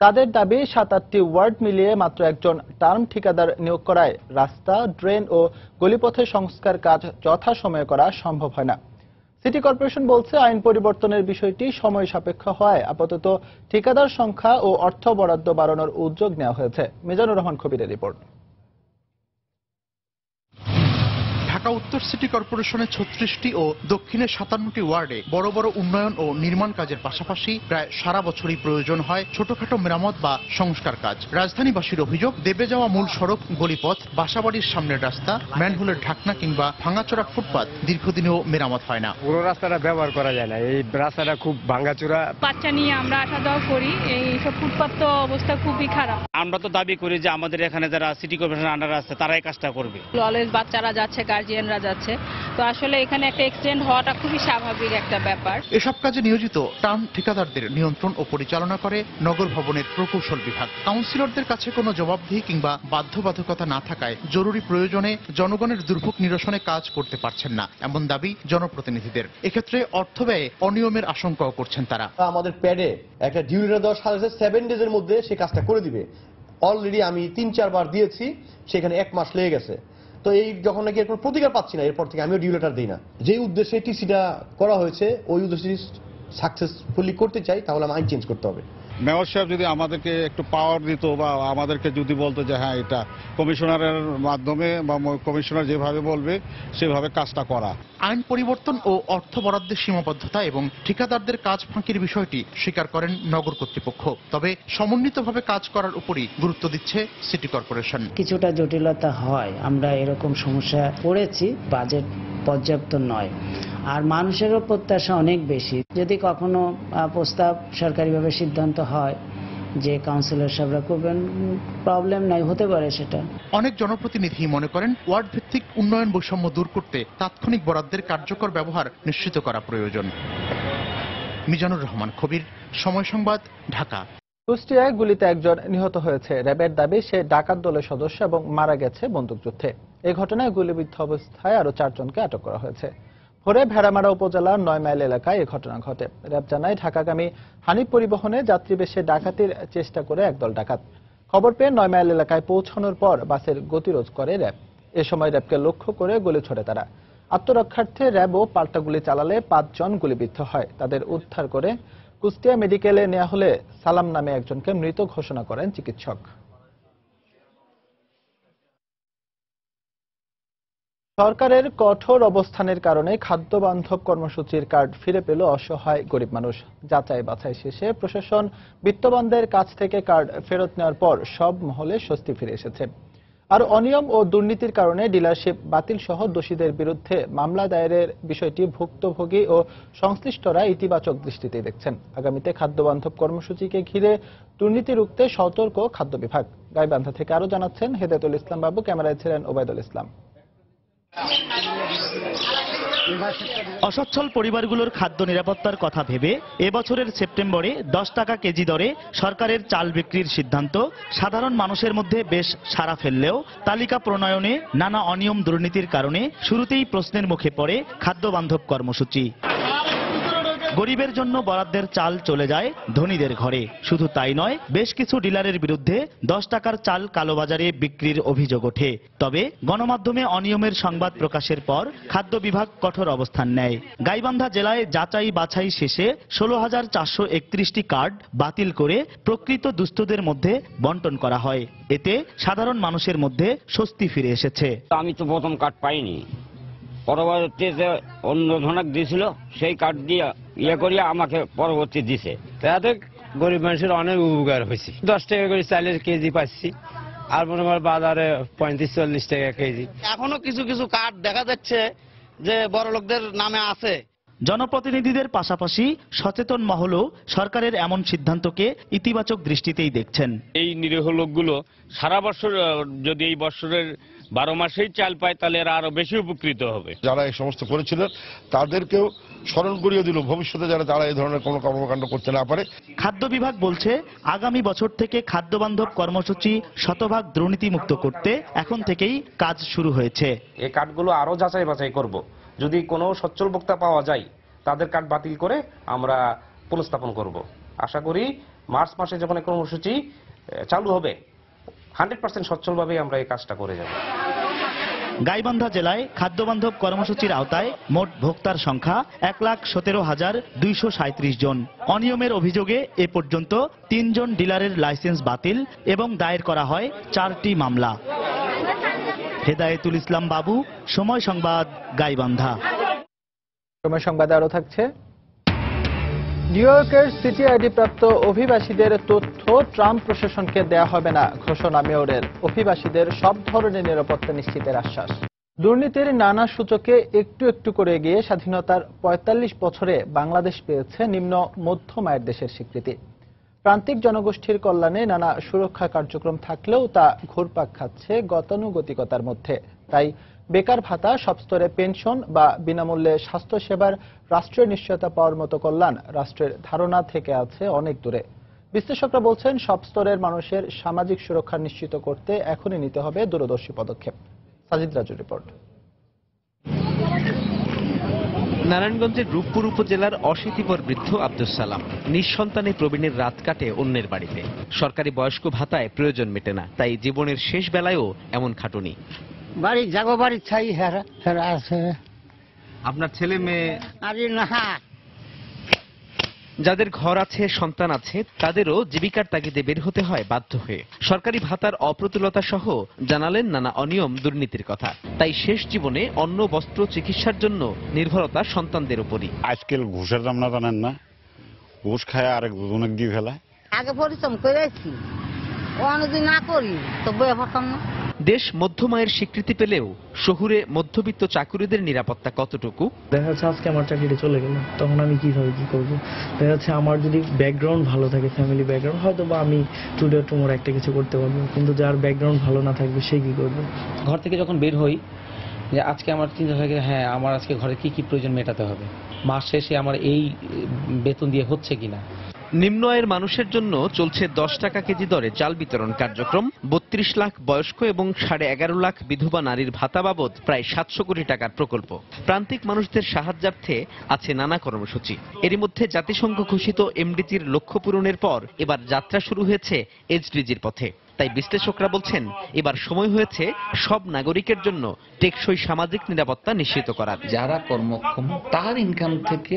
তাদের দাবি 7-8টি ওয়ার্ড মিলিয়ে মাত্র একজন টার্ম ঠিকাদার নিয়োগ করায় রাস্তা, ড্রেন ও গলিপথে সংস্কার কাজ যথাসময়ে করা সম্ভব হয় না। সিটি কর্পোরেশন বলছে আইন পরিবর্তনের বিষয়টি সময় সাপেক্ষ হওয়ায় আপাতত ঠিকাদার সংখ্যা ও অর্থ বরাদ্দ বাড়ানোর উদ্যোগ নেওয়া হয়েছে। মিজানুর রহমান কবিরের রিপোর্ট। ঢাকা উত্তর সিটি কর্পোরেশনের 36টি ও দক্ষিণের 57টি ওয়ার্ডে বড় বড় উন্নয়ন ও নির্মাণ কাজের পাশাপাশি প্রায় সারা বছরই প্রয়োজন হয় ছোটখাটো মেরামত বা সংস্কার কাজ। রাজধানীবাসীর অভিযোগ, দেবে যাওয়া মূল সড়ক, গলিপথ, বাসাবাড়ির সামনের রাস্তা, ম্যানহোলের ঢাকনা কিংবা ভাঙাচোরা ফুটপাত দীর্ঘদিনেও মেরামত হয় না। পুরো রাস্তাটা ব্যবহার করা যায় না, এই রাস্তাটা খুব ভাঙাচোরা। বাচ্চা নিয়ে আমরা আসা যাওয়া করি, এই সব ফুটপাত তো অবস্থা খুবই খারাপ। আমরা তো দাবি করি যে আমাদের এখানে যারা সিটি কর্পোরেশন আন্ডারে আছে তারাই কাজটা করবে। অলওয়েজ বাচ্চারা যাচ্ছে, গার্জিয়ানরা যাচ্ছে, তো আসলে এখানে একটা এক্সিডেন্ট হওয়াটা খুবই স্বাভাবিক একটা ব্যাপার। এসব কাজে নিয়োজিত টার্ম ঠিকাদারদের নিয়ন্ত্রণ ও পরিচালনা করে নগর ভবনের প্রকৌশল বিভাগ। কাউন্সিলরদের কাছে কোনো জবাবদিহি কিংবা বাধ্যবাধকতা না থাকায় জরুরি প্রয়োজনে জনগণের দুর্ভোগ নিরসনে কাজ করতে পারছেন না, এমন দাবি জনপ্রতিনিধিদের। এক্ষেত্রে অর্থ ব্যয়ে অনিয়মের আশঙ্কাও করছেন তারা। আমাদের প্যাডে একটা ডিউরিটা দেওয়া 7 ডেজের মধ্যে সে কাজটা করে দিবে। অলরেডি আমি 3-4 বার দিয়েছি, সেখানে 1 মাস লেগে গেছে। তো এই যখন নাকি এরপর প্রতিকার পাচ্ছি না, এরপর থেকে আমিও ডিউ লেটার দিই না। যে উদ্দেশ্যে টিসিটা করা হয়েছে ওই উদ্দেশ্যে সাকসেসফুলি করতে চাই, তাহলে আমি আইন চেঞ্জ করতে হবে। মেয়র সাহেব যদি আমাদেরকে একটু পাওয়ার দিত বা আমাদেরকে যদি বলতো যে হ্যাঁ এটা কমিশনারের মাধ্যমে বা কমিশনার যেভাবে বলবে সেভাবে কাজটা করা। আইন পরিবর্তন ও অর্থ বরাদ্দের সীমাবদ্ধতা এবং ঠিকাদারদের কাজ ফাঁকির বিষয়টি স্বীকার করেন নগর কর্তৃপক্ষ, তবে সমন্বিতভাবে কাজ করার উপরই গুরুত্ব দিচ্ছে সিটি কর্পোরেশন। কিছুটা জটিলতা হয়, আমরা এরকম সমস্যা পড়েছি, বাজেট পর্যাপ্ত নয় আর মানুষেরও প্রত্যাশা অনেক বেশি। যদি কখনো প্রস্তাব সরকারিভাবে সিদ্ধান্ত হয় যে কাউন্সিলর সাহেবরা করবেন, প্রবলেম নাই, হতে পারে সেটা। অনেক জনপ্রতিনিধি মনে করেন ওয়ার্ড ভিত্তিক উন্নয়ন বৈষম্য দূর করতে তাৎক্ষণিক বরাদ্দের কার্যকর ব্যবহার নিশ্চিত করা প্রয়োজন। মিজানুর রহমান কবির, সময় সংবাদ, ঢাকা। কুষ্টিয়ায় গুলিতে একজন নিহত হয়েছে। র্যাবের দাবি সে ডাকাত দলের সদস্য এবং মারা গেছে বন্দুকযুদ্ধে। এই ঘটনায় গুলিবিদ্ধ অবস্থায় আরো 4 জনকে আটক করা হয়েছে। ভোরে ভেড়ামারা উপজেলার 9 মাইল এলাকায় এই ঘটনা ঘটে। র্যাব জানায় ঢাকাগামী হানিফ পরিবহনে যাত্রী বেশে ডাকাতির চেষ্টা করে একদল ডাকাত। খবর পেয়ে 9 মাইল এলাকায় পৌঁছানোর পর বাসের গতিরোধ করে র্যাব। এ সময় র্যাবকে লক্ষ্য করে গুলি ছোড়ে তারা। আত্মরক্ষার্থে র্যাবও পাল্টা গুলি চালালে 5 জন গুলিবিদ্ধ হয়। তাদের উদ্ধার করে কুষ্টিয়া মেডিকেলে নেওয়া হলে সালাম নামে একজনকে মৃত ঘোষণা করেন চিকিৎসক। সরকারের কঠোর অবস্থানের কারণে খাদ্য বান্ধব কর্মসূচির কার্ড ফিরে পেল অসহায় গরিব মানুষ। যাচাই বাছাই শেষে প্রশাসন বিত্তবানদের কাছ থেকে কার্ড ফেরত নেওয়ার পর সব মহলে স্বস্তি ফিরে এসেছে। আর অনিয়ম ও দুর্নীতির কারণে ডিলারশিপ বাতিল সহ দোষীদের বিরুদ্ধে মামলা দায়েরের বিষয়টি ভুক্তভোগী ও সংশ্লিষ্টরা ইতিবাচক দৃষ্টিতে দেখছেন। আগামীতে খাদ্য বান্ধব কর্মসূচিকে ঘিরে দুর্নীতি রুখতে সতর্ক খাদ্য বিভাগ। গাইবান্ধা থেকে আরো জানাচ্ছেন হেদায়েতুল ইসলাম বাবু, ক্যামেরায় ছিলেন ওবায়দুল ইসলাম। অসচ্ছল পরিবারগুলোর খাদ্য নিরাপত্তার কথা ভেবে এবছরের সেপ্টেম্বরে 10 টাকা কেজি দরে সরকারের চাল বিক্রির সিদ্ধান্ত সাধারণ মানুষের মধ্যে বেশ সাড়া ফেললেও তালিকা প্রণয়নে নানা অনিয়ম দুর্নীতির কারণে শুরুতেই প্রশ্নের মুখে পড়ে খাদ্য বান্ধব কর্মসূচি। গরিবের জন্য বরাদ্দের চাল চলে যায় ধনীদের ঘরে। শুধু তাই নয়, বেশ কিছু ডিলারের বিরুদ্ধে 10 টাকার চাল কালোবাজারে বিক্রির অভিযোগ ওঠে। তবে গণমাধ্যমে অনিয়মের সংবাদ প্রকাশের পর খাদ্য বিভাগ কঠোর অবস্থান নেয়। গাইবান্ধা জেলায় যাচাই বাছাই শেষে 16,431টি কার্ড বাতিল করে প্রকৃত দুস্থদের মধ্যে বন্টন করা হয়। এতে সাধারণ মানুষের মধ্যে স্বস্তি ফিরে এসেছে। আমি তো প্রথম কার্ড পাইনি, পরবর্তীতে অন্য ধরনের দিয়েছিল, সেই কার্ড দিয়ে করিয়া আমাকে পরবর্তী দিছে। তাতে গরিব মানুষের অনেক উপকার হয়েছে। 10 টাকা করে চালের কেজি পাচ্ছি, আর মনে হয় বাজারে 35-40 টাকা কেজি। এখনো কিছু কিছু কার্ড দেখা যাচ্ছে যে বড় লোকদের নামে আছে। জনপ্রতিনিধিদের পাশাপাশি সচেতন মহলও সরকারের এমন সিদ্ধান্তকে ইতিবাচক দৃষ্টিতেই দেখছেন। এই নিরীহ লোকগুলো সারা বছর যদি এই বছরের 12 মাসেই চাল পায় তাহলে এরা আরো বেশি উপকৃত হবে। যারা এই সমস্ত করেছিলেন তাদেরকেও স্মরণ করিয়ে দিল ভবিষ্যতে যারা তারা এই ধরনের কোনো কর্মকাণ্ড করতে না পারে। খাদ্য বিভাগ বলছে আগামী বছর থেকে খাদ্য বান্ধব কর্মসূচি শতভাগ দুর্নীতিমুক্ত করতে এখন থেকেই কাজ শুরু হয়েছে। এই কার্ডগুলো আরো যাচাই বাছাই করব। যদি কোনো সচ্ছল ভোক্তা পাওয়া যায় তাদের কার্ড বাতিল করে আমরা পুনঃস্থাপন করব। আশা করি মার্চ মাসে যখন এই কর্মসূচি চালু হবে 100% সচ্ছলভাবে আমরা এই কাজটা করে যাব। গাইবান্ধা জেলায় খাদ্য বান্ধব কর্মসূচির আওতায় মোট ভোক্তার সংখ্যা 1,17,237 জন। অনিয়মের অভিযোগে এ পর্যন্ত 3 জন ডিলারের লাইসেন্স বাতিল এবং দায়ের করা হয় 4টি মামলা। হেদায়েতুল ইসলাম বাবু, সময় সংবাদ, গাইবান্ধা। সময় সংবাদে আরো থাকছে, নিউ ইয়র্কের সিটি আইডি প্রাপ্ত অভিবাসীদের তথ্য ট্রাম্প প্রশাসনকে দেয়া হবে না ঘোষণা মেয়রের। অভিবাসীদের সব ধরনের নিরাপত্তা নিশ্চিতের আশ্বাস। দুর্নীতির নানা সূচকে একটু একটু করে এগিয়ে স্বাধীনতার 45 বছরে বাংলাদেশ পেয়েছে নিম্ন মধ্যম আয়ের দেশের স্বীকৃতি। প্রান্তিক জনগোষ্ঠীর কল্যাণে নানা সুরক্ষা কার্যক্রম থাকলেও তা ঘুরপাক খাচ্ছে গতানুগতিকতার মধ্যে। তাই বেকার ভাতা, সব স্তরে পেনশন বা বিনামূল্যে স্বাস্থ্যসেবার রাষ্ট্রীয় নিশ্চয়তা পাওয়ার মতো কল্যাণ রাষ্ট্রের ধারণা থেকে আছে অনেক দূরে। বিশ্লেষকরা বলছেন সব স্তরের মানুষের সামাজিক সুরক্ষা নিশ্চিত করতে এখনই নিতে হবে দূরদর্শী পদক্ষেপ। সাজিদ রাজুর রিপোর্ট। নারায়ণগঞ্জের রূপপুর উপজেলার অশীতিপর বৃদ্ধ আব্দুস সালাম নিঃসন্তানে প্রবীণের রাত কাটে অন্যের বাড়িতে। সরকারি বয়স্ক ভাতায় প্রয়োজন মেটে না, তাই জীবনের শেষ বেলায়ও এমন খাটুনি। বাড়ি যাগো বাড়ি ছাই হেরা আছে। আপনার ছেলে মেয়ে? আরে না, যাদের ঘর আছে, সন্তান আছে, তাদেরও জীবিকার তাগিদে বের হতে হয় বাধ্য হয়ে। সরকারি ভাতার অপ্রতুলতা সহ জানালেন নানা অনিয়ম দুর্নীতির কথা। তাই শেষ জীবনে অন্ন, বস্ত্র, চিকিৎসার জন্য নির্ভরতা সন্তানদের উপরই। আজকাল ঘুষের দাম না জানেন না, ঘুষ খায় আরেক দুজনে দিয়ে ফেলায়। আগে পরিশ্রম করেছি, যদি না করি তো বয়ে পারতাম না। দেশ মধ্যম আয়ের স্বীকৃতি পেলেও শহুরে মধ্যবিত্ত চাকুরিদের নিরাপত্তা কতটুকু? দেখা যাচ্ছে আজকে আমার চাকরিটা চলে গেল, তখন আমি কিভাবে কি করবো? দেখা যাচ্ছে আমার যদি ব্যাকগ্রাউন্ড ভালো থাকে, ফ্যামিলি ব্যাকগ্রাউন্ড, হয়তো বা আমি টুডে টুমোর একটা কিছু করতে পারবো, কিন্তু যার ব্যাকগ্রাউন্ড ভালো না থাকবে সে কি করবে? ঘর থেকে যখন বের হই, যে আজকে আমার চিন্তা থাকে হ্যাঁ আমার আজকে ঘরে কি কি প্রয়োজন মেটাতে হবে, মাস শেষে আমার এই বেতন দিয়ে হচ্ছে কিনা। নিম্ন আয়ের মানুষের জন্য চলছে 10 টাকা কেজি দরে চাল বিতরণ কার্যক্রম। 32 লাখ বয়স্ক এবং 11.5 লাখ বিধবা নারীর ভাতা বাবদ প্রায় 700 কোটি টাকার প্রকল্প। প্রান্তিক মানুষদের সাহায্যার্থে আছে নানা কর্মসূচি। এরই মধ্যে জাতিসংঘ ঘোষিত এমডিজির লক্ষ্য পূরণের পর এবার যাত্রা শুরু হয়েছে এইচডিজির পথে। তাই বিশ্লেষকরা বলছেন এবার সময় হয়েছে সব নাগরিকের জন্য টেকসই সামাজিক নিরাপত্তা নিশ্চিত করার। যারা কর্মক্ষম তার ইনকাম থেকে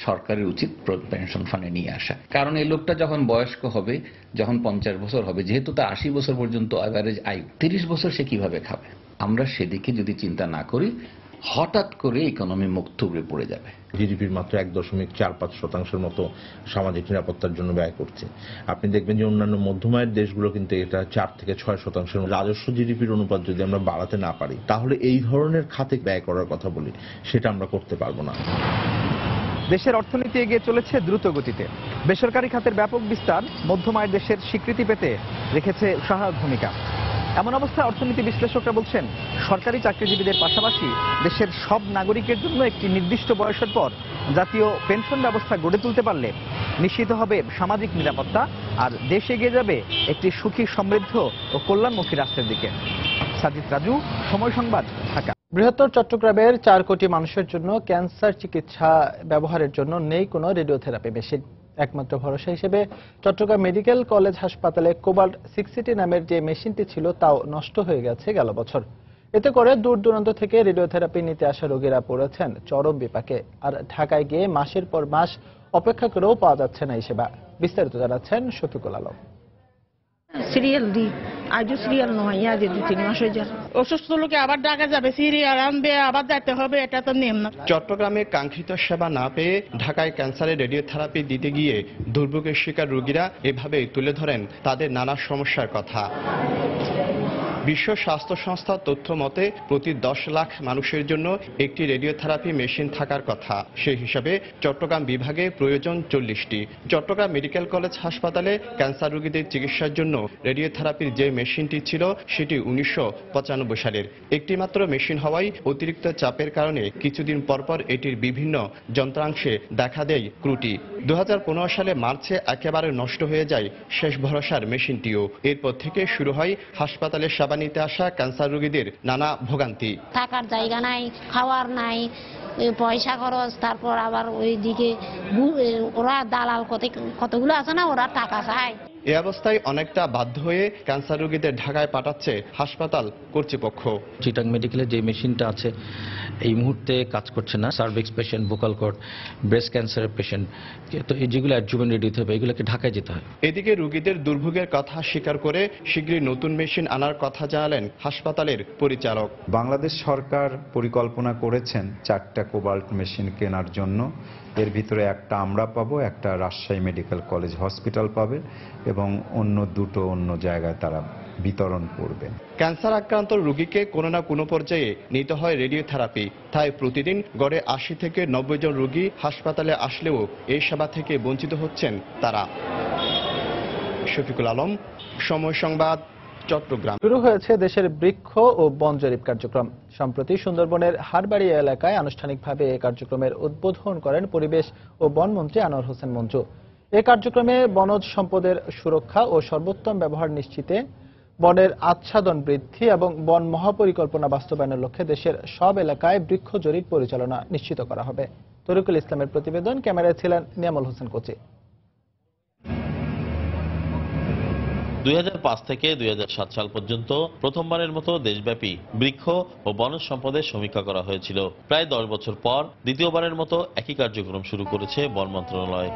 সরকারের উচিত পেনশন ফান্ডে নিয়ে আসা, কারণ এই লোকটা যখন বয়স্ক হবে, যখন 50 বছর হবে, যেহেতু তার 80 বছর পর্যন্ত অ্যাভারেজ আয়ু, 30 বছর সে কিভাবে খাবে? আমরা সেদিকে যদি চিন্তা না করি, হঠাৎ করে ইকোনমি মুখ থুবড়ে পড়ে যাবে। জিডিপির মাত্র 1.45% মতো সামাজিক নিরাপত্তার জন্য ব্যয় করছে। আপনি দেখবেন যে অন্যান্য মধ্যম আয়ের দেশগুলো কিন্তু এটা 4 থেকে 6%। রাজস্ব জিডিপির অনুপাত যদি আমরা বাড়াতে না পারি, তাহলে এই ধরনের খাতে ব্যয় করার কথা বলি, সেটা আমরা করতে পারবো না। দেশের অর্থনীতি এগিয়ে চলেছে দ্রুত গতিতে। বেসরকারি খাতের ব্যাপক বিস্তার মধ্যম আয়ের দেশের স্বীকৃতি পেতে রেখেছে সহায়ক ভূমিকা। এমন অবস্থায় অর্থনীতি বিশ্লেষকরা বলছেন, সরকারি চাকরিজীবীদের পাশাপাশি দেশের সব নাগরিকের জন্য একটি নির্দিষ্ট বয়সের পর জাতীয় পেনশন ব্যবস্থা গড়ে তুলতে পারলে নিশ্চিত হবে সামাজিক নিরাপত্তা, আর দেশ এগিয়ে যাবে একটি সুখী, সমৃদ্ধ ও কল্যাণমুখী রাষ্ট্রের দিকে। সাজিদ রাজু, সময় সংবাদ, ঢাকা। বৃহত্তর চট্টগ্রামের 4 কোটি মানুষের জন্য ক্যান্সার চিকিৎসা ব্যবহারের জন্য নেই কোনো রেডিওথেরাপি মেশিন। একমাত্র ভরসা হিসেবে চট্টগ্রাম মেডিকেল কলেজ হাসপাতালে কোবাল্ট 680 নামের যে মেশিনটি ছিল, তাও নষ্ট হয়ে গেছে গেল বছর। এতে করে দূর দূরান্ত থেকে রেডিওথেরাপি নিতে আসা রোগীরা পড়েছেন চরম বিপাকে। আর ঢাকায় গিয়ে মাসের পর মাস অপেক্ষা করেও পাওয়া যাচ্ছে না এই সেবা। বিস্তারিত জানাচ্ছেন শফিকুল আলম। সিরিয়াল দিই, আজও সিরিয়াল নয়, আজ 2-3 মাস হয়ে যায়। অসুস্থ লোকে আবার ঢাকা যাবে, সিরিয়াল আনবে, আবার যেতে হবে, এটা তো নিয়ম না। চট্টগ্রামে কাঙ্ক্ষিত সেবা না পেয়ে ঢাকায় ক্যান্সারের রেডিওথেরাপি দিতে গিয়ে দুর্ভোগের শিকার রোগীরা এভাবেই তুলে ধরেন তাদের নানা সমস্যার কথা। বিশ্ব স্বাস্থ্য সংস্থার তথ্য মতে প্রতি 10 লাখ মানুষের জন্য একটি রেডিওথেরাপি মেশিন থাকার কথা। সেই হিসাবে চট্টগ্রাম বিভাগে প্রয়োজন 40টি। চট্টগ্রাম মেডিকেল কলেজ হাসপাতালে ক্যান্সার রোগীদের চিকিৎসার জন্য রেডিওথেরাপির যে মেশিনটি ছিল, সেটি 1995 সালের। একটি মাত্র মেশিন হওয়ায় অতিরিক্ত চাপের কারণে কিছুদিন পরপর এটির বিভিন্ন যন্ত্রাংশে দেখা দেয় ত্রুটি। 2015 সালে মার্চে একেবারে নষ্ট হয়ে যায় শেষ ভরসার মেশিনটিও। এরপর থেকে শুরু হয় হাসপাতালে সেবা নিতে আসা ক্যান্সার রোগীদের নানা ভোগান্তি। থাকার জায়গা নাই, খাওয়ার নাই, পয়সা খরচ, তারপর আবার ওইদিকে ওরা দালাল কতগুলো আছে না, ওরা টাকা চায়। এই অবস্থায় অনেকটা বাধ্য হয়ে ক্যান্সার রোগীদের ঢাকায় পাঠাচ্ছে হাসপাতাল কর্তৃপক্ষ। চিটাং মেডিকেলে যে মেশিনটা আছে এই মুহূর্তে কাজ করছে না। Cervix patient, vocal cord, breast ক্যান্সারের পেশেন্ট, তো যেগুলো অ্যাডজুভেন্ট রেডি হবে, এগুলোকে ঢাকায় যেতে হয়। এদিকে রোগীদের দুর্ভোগের কথা স্বীকার করে শীঘ্রই নতুন মেশিন আনার কথা জানালেন হাসপাতালের পরিচালক। বাংলাদেশ সরকার পরিকল্পনা করেছেন 4টা কোবাল্ট মেশিন কেনার জন্য। এর ভিতরে একটা আমরা পাবো, একটা রাজশাহী মেডিকেল কলেজ হসপিটাল পাবে, এবং অন্য 2টো অন্য জায়গায় তারা বিতরণ করবে। ক্যান্সার আক্রান্ত রোগীকে কোনো না কোনো পর্যায়ে নিতে হয় রেডিওথেরাপি। তাই প্রতিদিন গড়ে 80 থেকে 90 জন রোগী হাসপাতালে আসলেও এই সেবা থেকে বঞ্চিত হচ্ছেন তারা। শফিকুল আলম, সময় সংবাদ, চট্টগ্রাম। শুরু হয়েছে দেশের বৃক্ষ ও বন জরিপ কার্যক্রম। সম্প্রতি সুন্দরবনের হারবাড়িয়া এলাকায় আনুষ্ঠানিকভাবে এই কার্যক্রমের উদ্বোধন করেন পরিবেশ ও বনমন্ত্রী আনোয়ার হোসেন মঞ্জু। এই কার্যক্রমে বনজ সম্পদের সুরক্ষা ও সর্বোত্তম ব্যবহার নিশ্চিতে, বনের আচ্ছাদন বৃদ্ধি এবং বন মহাপরিকল্পনা বাস্তবায়নের লক্ষ্যে দেশের সব এলাকায় বৃক্ষ জরিপ পরিচালনা নিশ্চিত করা হবে। তরিকুল ইসলামের প্রতিবেদন, ক্যামেরায় ছিলেন নিয়ামুল হোসেন কোচি। 2005 থেকে 2007 সাল পর্যন্ত প্রথমবারের মতো দেশব্যাপী বৃক্ষ ও বনজ সম্পদের সমীক্ষা করা হয়েছিল। প্রায় 10 বছর পর দ্বিতীয়বারের মতো একই কার্যক্রম শুরু করেছে বন মন্ত্রণালয়।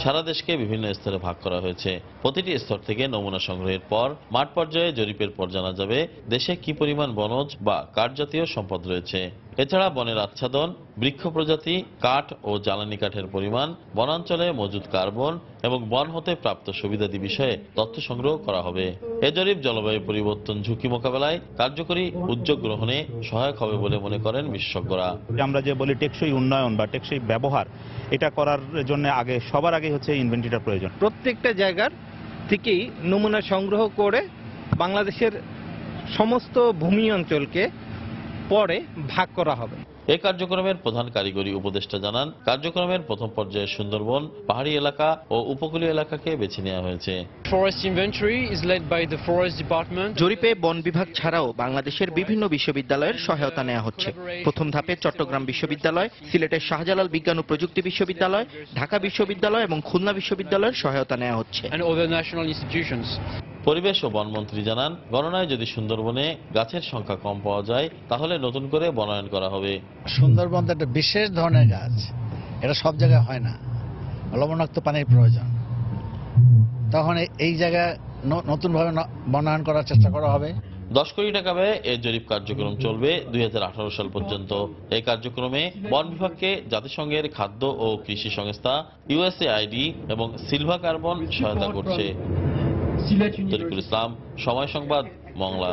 সারা দেশকে বিভিন্ন স্তরে ভাগ করা হয়েছে। প্রতিটি স্তর থেকে নমুনা সংগ্রহের পর মাঠ পর্যায়ে জরিপের পর জানা যাবে দেশে কি পরিমাণ বনজ বা কাঠজাতীয় সম্পদ রয়েছে। এছাড়া বনের আচ্ছাদন, বৃক্ষ প্রজাতি, কাঠ ও জ্বালানি কাঠের পরিমাণ, বনাঞ্চলে মজুদ কার্বন এবং বন হতে প্রাপ্ত সুবিধাদি বিষয়ে তথ্য সংগ্রহ করা হবে। এ জরিপ জলবায়ু পরিবর্তন ঝুঁকি মোকাবেলায় কার্যকরী উদ্যোগ গ্রহণে সহায়ক হবে বলে মনে করেন বিশেষজ্ঞরা। আমরা যে বলি টেকসই উন্নয়ন বা টেকসই ব্যবহার, এটা করার জন্য সবার আগে হচ্ছে ইনভেন্টরিটা প্রয়োজন। প্রত্যেকটা জায়গার থেকেই নমুনা সংগ্রহ করে বাংলাদেশের সমস্ত ভূমি অঞ্চলকে পরে ভাগ করা হবে। এই কার্যক্রমের প্রধান কারিগরি উপদেষ্টা জানান, কার্যক্রমের প্রথম পর্যায়ে সুন্দরবন, পাহাড়ি এলাকা ও উপকূলীয় এলাকাকে বেছে নেওয়া হয়েছে। জরিপে বন বিভাগ ছাড়াও বাংলাদেশের বিভিন্ন বিশ্ববিদ্যালয়ের সহায়তা নেওয়া হচ্ছে। প্রথম ধাপে চট্টগ্রাম বিশ্ববিদ্যালয়, সিলেটের শাহজালাল বিজ্ঞান ও প্রযুক্তি বিশ্ববিদ্যালয়, ঢাকা বিশ্ববিদ্যালয় এবং খুলনা বিশ্ববিদ্যালয়ের সহায়তা নেওয়া হচ্ছে। পরিবেশ ও বনমন্ত্রী জানান, গণনায় যদি সুন্দরবনে গাছের সংখ্যা কম পাওয়া যায় তাহলে নতুন করে বনায়ন করা হবে। সুন্দরবন তো একটা বিশেষ ধরনের গাছ, এটা সব জায়গায় হয় না, লবণাক্ত পানির প্রয়োজন। তখন এই জায়গায় নতুনভাবে বনায়ন করার চেষ্টা করা হবে। 10 কোটি টাকা ব্যয়ে এই জরিপ কার্যক্রম চলবে 2018 সাল পর্যন্ত। এই কার্যক্রমে বন বিভাগকে জাতিসংঘের খাদ্য ও কৃষি সংস্থা USAID এবং সিলভা কার্বন সহায়তা করছে। তরিকুল ইসলাম, সময় সংবাদ, মংলা।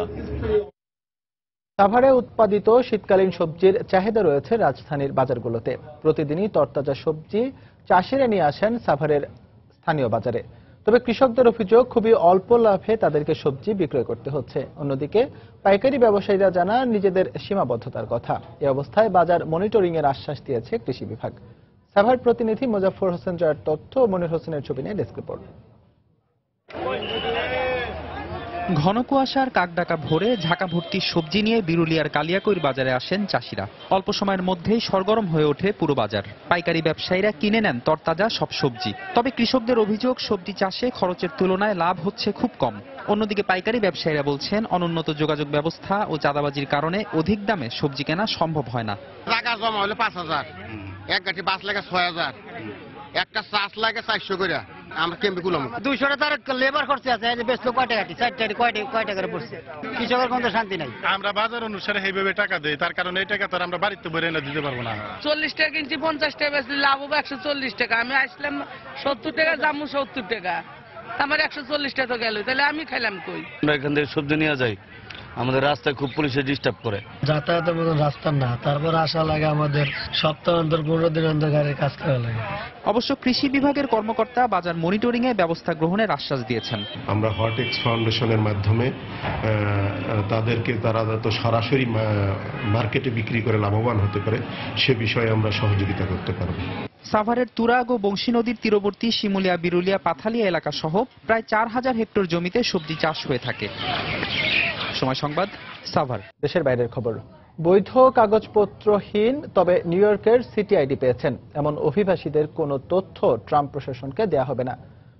সাভারে উৎপাদিত শীতকালীন সবজির চাহিদা রয়েছে রাজধানীর বাজারগুলোতে। প্রতিদিনই তরতাজা সবজি চাষিরা নিয়ে আসেন সাভারের স্থানীয় বাজারে। তবে কৃষকদের অভিযোগ, খুবই অল্প লাভে তাদেরকে সবজি বিক্রয় করতে হচ্ছে। অন্যদিকে পাইকারি ব্যবসায়ীরা জানান নিজেদের সীমাবদ্ধতার কথা। এ অবস্থায় বাজার মনিটরিং এর আশ্বাস দিয়েছে কৃষি বিভাগ। সাভার প্রতিনিধি মোজাফফর হোসেন জয়ের তথ্য, মনির হোসেনের ছবি নিয়ে ডেস্ক রিপোর্ট। ঘন কুয়াশার কাকডাকা ভোরে ঝাঁকা ভর্তি সবজি নিয়ে বিরুলিয়ার কালিয়াকৈর বাজারে আসেন চাষিরা। অল্প সময়ের মধ্যেই সরগরম হয়ে ওঠে পুরো বাজার। পাইকারি ব্যবসায়ীরা কিনে নেন তরতাজা সব সবজি। তবে কৃষকদের অভিযোগ, সবজি চাষে খরচের তুলনায় লাভ হচ্ছে খুব কম। অন্যদিকে পাইকারি ব্যবসায়ীরা বলছেন, অনুন্নত যোগাযোগ ব্যবস্থা ও চাঁদাবাজির কারণে অধিক দামে সবজি কেনা সম্ভব হয় না। টাকা জমা হলে 5,000, এক গাঠি বাস লাগে 6,000, একটা চাষ লাগে 400 করে। আমরা কেমবে গুলাম 200 টাকা লেবার খরচ আছে, যে বেশ কয় টাকা 4 টাকা কয় টাকা করে পড়ছে। কৃষকের কোনো শান্তি নাই। আমরা বাজার অনুসারে এইভাবে টাকা দেই, তার কারণে এই টাকা তো আমরা বাড়িতে বইরে এনে দিতে পারবো না। 40 টাকা কিনছি, 50 টাকা বেশি লাভ হবে 140 টাকা। আমি আসলাম 70 টাকা, দামও 70 টাকা, আমার 140 টাকা তো গেল, তাহলে আমি খাইলাম কই? আমরা এখান থেকে সবজি নিয়ে যাই, আমাদের রাস্তায় খুব পুলিশে ডিস্টার্ব করে। যাতায়াতের মতো রাস্তা না, তারপর আসা লাগে আমাদের সপ্তাহ অন্তর 15 দিন অন্তর গাড়ির কাজ করা লাগে। অবশ্য কৃষি বিভাগের কর্মকর্তা বাজার মনিটরিং এ ব্যবস্থা গ্রহণের আশ্বাস দিয়েছেন। আমরা হটেক্স ফাউন্ডেশনের মাধ্যমে তাদেরকে, তারা তো সরাসরি মার্কেটে বিক্রি করে লাভবান হতে পারে, সে বিষয়ে আমরা সহযোগিতা করতে পারব। সাভারের তুরাগ ও বংশী নদীর তীরবর্তী শিমুলিয়া, বিরুলিয়া, পাথালিয়া এলাকা সহ প্রায় 4000 হেক্টর জমিতে সবজি চাষ হয়ে থাকে। সময় সংবাদ, সাভার। দেশের বাইরের খবর। বৈধ কাগজপত্রহীন তবে নিউ ইয়র্কের সিটি আইডি পেয়েছেন এমন অভিবাসীদের কোনো তথ্য ট্রাম্প প্রশাসনকে দেয়া হবে না।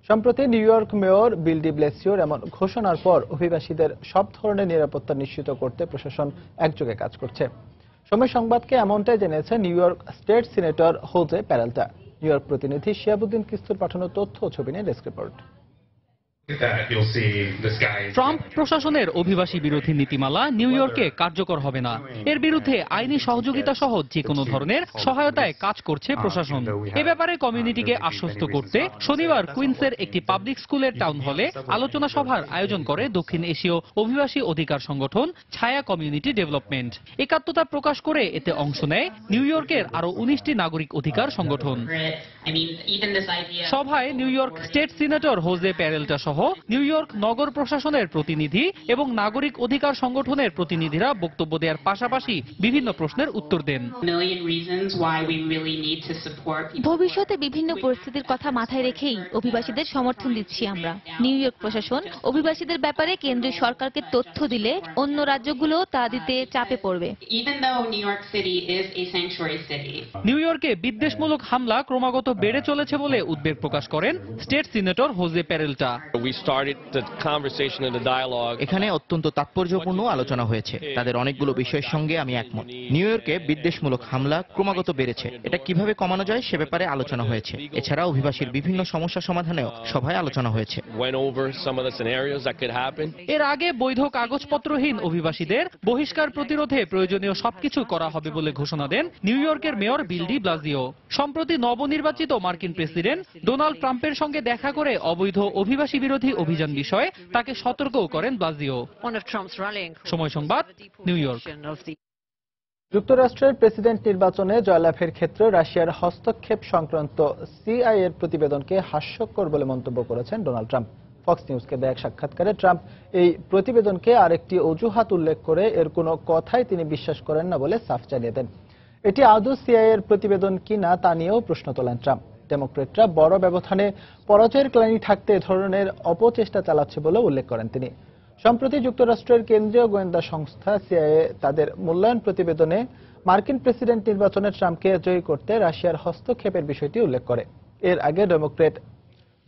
সম্প্রতি নিউ ইয়র্ক মেয়র বিল ডি ব্লেসিওর এমন ঘোষণার পর অভিবাসীদের সব ধরনের নিরাপত্তা নিশ্চিত করতে প্রশাসন একযোগে কাজ করছে। সময় সংবাদকে এমনটাই জেনেছে New York state senator Jose Peralta. New York প্রতিনিধি শিয়াবুদ্দিন কিস্তুর পাঠানো তথ্য ও ছবি নিয়ে ডেস্ক রিপোর্ট। ট্রাম্প প্রশাসনের অভিবাসী বিরোধী নীতিমালা নিউ ইয়র্কে কার্যকর হবে না। এর বিরুদ্ধে আইনি সহযোগিতা সহ যে কোনো ধরনের সহায়তায় কাজ করছে প্রশাসন। এ ব্যাপারে কমিউনিটিকে আশ্বস্ত করতে শনিবার কুইন্সের একটি পাবলিক স্কুলের টাউন হলে আলোচনা সভার আয়োজন করে দক্ষিণ এশীয় অভিবাসী অধিকার সংগঠন ছায়া কমিউনিটি ডেভেলপমেন্ট। একাত্মতা প্রকাশ করে এতে অংশ নেয় নিউ ইয়র্কের আরো 19টি নাগরিক অধিকার সংগঠন। সভায় New York state senator Jose Peralta সহ নিউ ইয়র্ক নগর প্রশাসনের প্রতিনিধি এবং নাগরিক অধিকার সংগঠনের প্রতিনিধিরা বক্তব্য দেওয়ার পাশাপাশি বিভিন্ন প্রশ্নের উত্তর দেন। ভবিষ্যতে বিভিন্ন পরিস্থিতির কথা মাথায় রেখেই অভিবাসীদের সমর্থন দিচ্ছি আমরা। নিউ ইয়র্ক প্রশাসন অভিবাসীদের ব্যাপারে কেন্দ্রীয় সরকারকে তথ্য দিলে অন্য রাজ্যগুলো তা দিতে চাপে পড়বে। নিউ ইয়র্কে বিদ্বেষমূলক হামলা ক্রমাগত বেড়ে চলেছে বলে উদ্বেগ প্রকাশ করেন স্টেট সিনেটর হোজে প্যারেলটা। এখানে অত্যন্ত তাৎপর্যপূর্ণ আলোচনা হয়েছে। তাদের অনেকগুলো বিষয়ের সঙ্গে আমি একমত। নিউ ইয়র্কে বিদ্বেষমূলক হামলা ক্রমাগত বেড়েছে, এটা কিভাবে কমানো যায় সে ব্যাপারে আলোচনা হয়েছে। এছাড়া অভিবাসীর বিভিন্ন সমস্যা সমাধানেও সভায় আলোচনা হয়েছে। এর আগে বৈধ কাগজপত্রহীন অভিবাসীদের বহিষ্কার প্রতিরোধে প্রয়োজনীয় সবকিছু করা হবে বলে ঘোষণা দেন নিউ ইয়র্কের মেয়র বিল ডি ব্লাজিও। সম্প্রতি নবনির্বাচিত মার্কিন প্রেসিডেন্ট ডোনাল্ড ট্রাম্পের সঙ্গে দেখা করে অবৈধ অভিবাসী বিরোধী অভিযান বিষয়ে তাকে সতর্কও করেন ব্লাজিও। সময় সংবাদ, নিউ ইয়র্ক। যুক্তরাষ্ট্রের প্রেসিডেন্ট নির্বাচনে জয়লাভের ক্ষেত্রে রাশিয়ার হস্তক্ষেপ সংক্রান্ত সিআইএর প্রতিবেদনকে হাস্যকর বলে মন্তব্য করেছেন ডোনাল্ড ট্রাম্প। ফক্স নিউজকে দেয়া এক সাক্ষাৎকারে ট্রাম্প এই প্রতিবেদনকে আরেকটি অজুহাত উল্লেখ করে এর কোনো কথাই তিনি বিশ্বাস করেন না বলে সাফ জানিয়ে দেন। এটি আদৌ সিআইএ এর প্রতিবেদন কিনা তা নিয়েও প্রশ্ন তোলেন ট্রাম্প। ডেমোক্রেটরা বড় ব্যবধানে পরাজয়ের গ্লানি থাকতে এ ধরনের অপচেষ্টা চালাচ্ছে বলে উল্লেখ করেন তিনি। সম্প্রতি যুক্তরাষ্ট্রের কেন্দ্রীয় গোয়েন্দা সংস্থা সিআইএ তাদের মূল্যায়ন প্রতিবেদনে মার্কিন প্রেসিডেন্ট নির্বাচনে ট্রাম্পকে জয়ী করতে রাশিয়ার হস্তক্ষেপের বিষয়টি উল্লেখ করে। এর আগে ডেমোক্রেট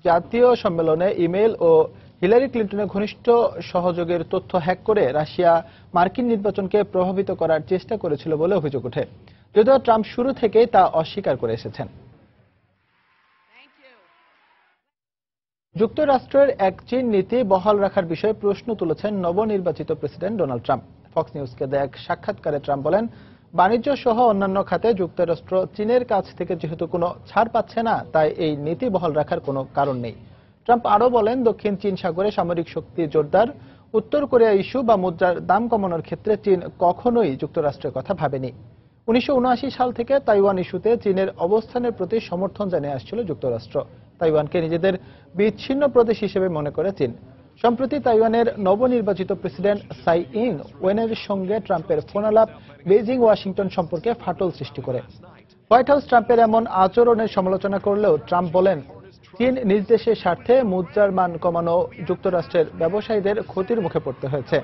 জাতীয় সম্মেলনে ইমেইল ও হিলারি ক্লিন্টনের ঘনিষ্ঠ সহযোগের তথ্য হ্যাক করে রাশিয়া মার্কিন নির্বাচনকে প্রভাবিত করার চেষ্টা করেছিল বলে অভিযোগ ওঠে, যদিও ট্রাম্প শুরু থেকেই তা অস্বীকার করে এসেছেন। যুক্তরাষ্ট্রের এক চীন নীতি বহাল রাখার বিষয়ে প্রশ্ন তুলেছেন নবনির্বাচিত প্রেসিডেন্ট ডোনাল্ড ট্রাম্প। ফক্স নিউজকে দেয়া এক সাক্ষাৎকারে ট্রাম্প বলেন, বাণিজ্য সহ অন্যান্য খাতে যুক্তরাষ্ট্র চীনের কাছ থেকে যেহেতু কোনো ছাড় পাচ্ছে না, তাই এই নীতি বহাল রাখার কোনো কারণ নেই। ট্রাম্প আরও বলেন, দক্ষিণ চীন সাগরে সামরিক শক্তি জোরদার, উত্তর কোরিয়া ইস্যু বা মুদ্রার দাম কমানোর ক্ষেত্রে চীন কখনোই যুক্তরাষ্ট্রের কথা ভাবেনি। 1979 সাল থেকে তাইওয়ান ইস্যুতে চীনের অবস্থানের প্রতি সমর্থন জানিয়ে আসছিল যুক্তরাষ্ট্র। তাইওয়ানকে নিজেদের বিচ্ছিন্ন প্রদেশ হিসেবে মনে করে চীন। সম্প্রতি তাইওয়ানের নবনির্বাচিত প্রেসিডেন্ট সাই ইং ওয়েনের সঙ্গে ট্রাম্পের ফোনালাপ বেইজিং ওয়াশিংটন সম্পর্কে ফাটল সৃষ্টি করে। হোয়াইট হাউস ট্রাম্পের এমন আচরণের সমালোচনা করলেও ট্রাম্প বলেন, চীন নিজ দেশের স্বার্থে মুদ্রার মান কমানো যুক্তরাষ্ট্রের ব্যবসায়ীদের ক্ষতির মুখে পড়তে হয়েছে।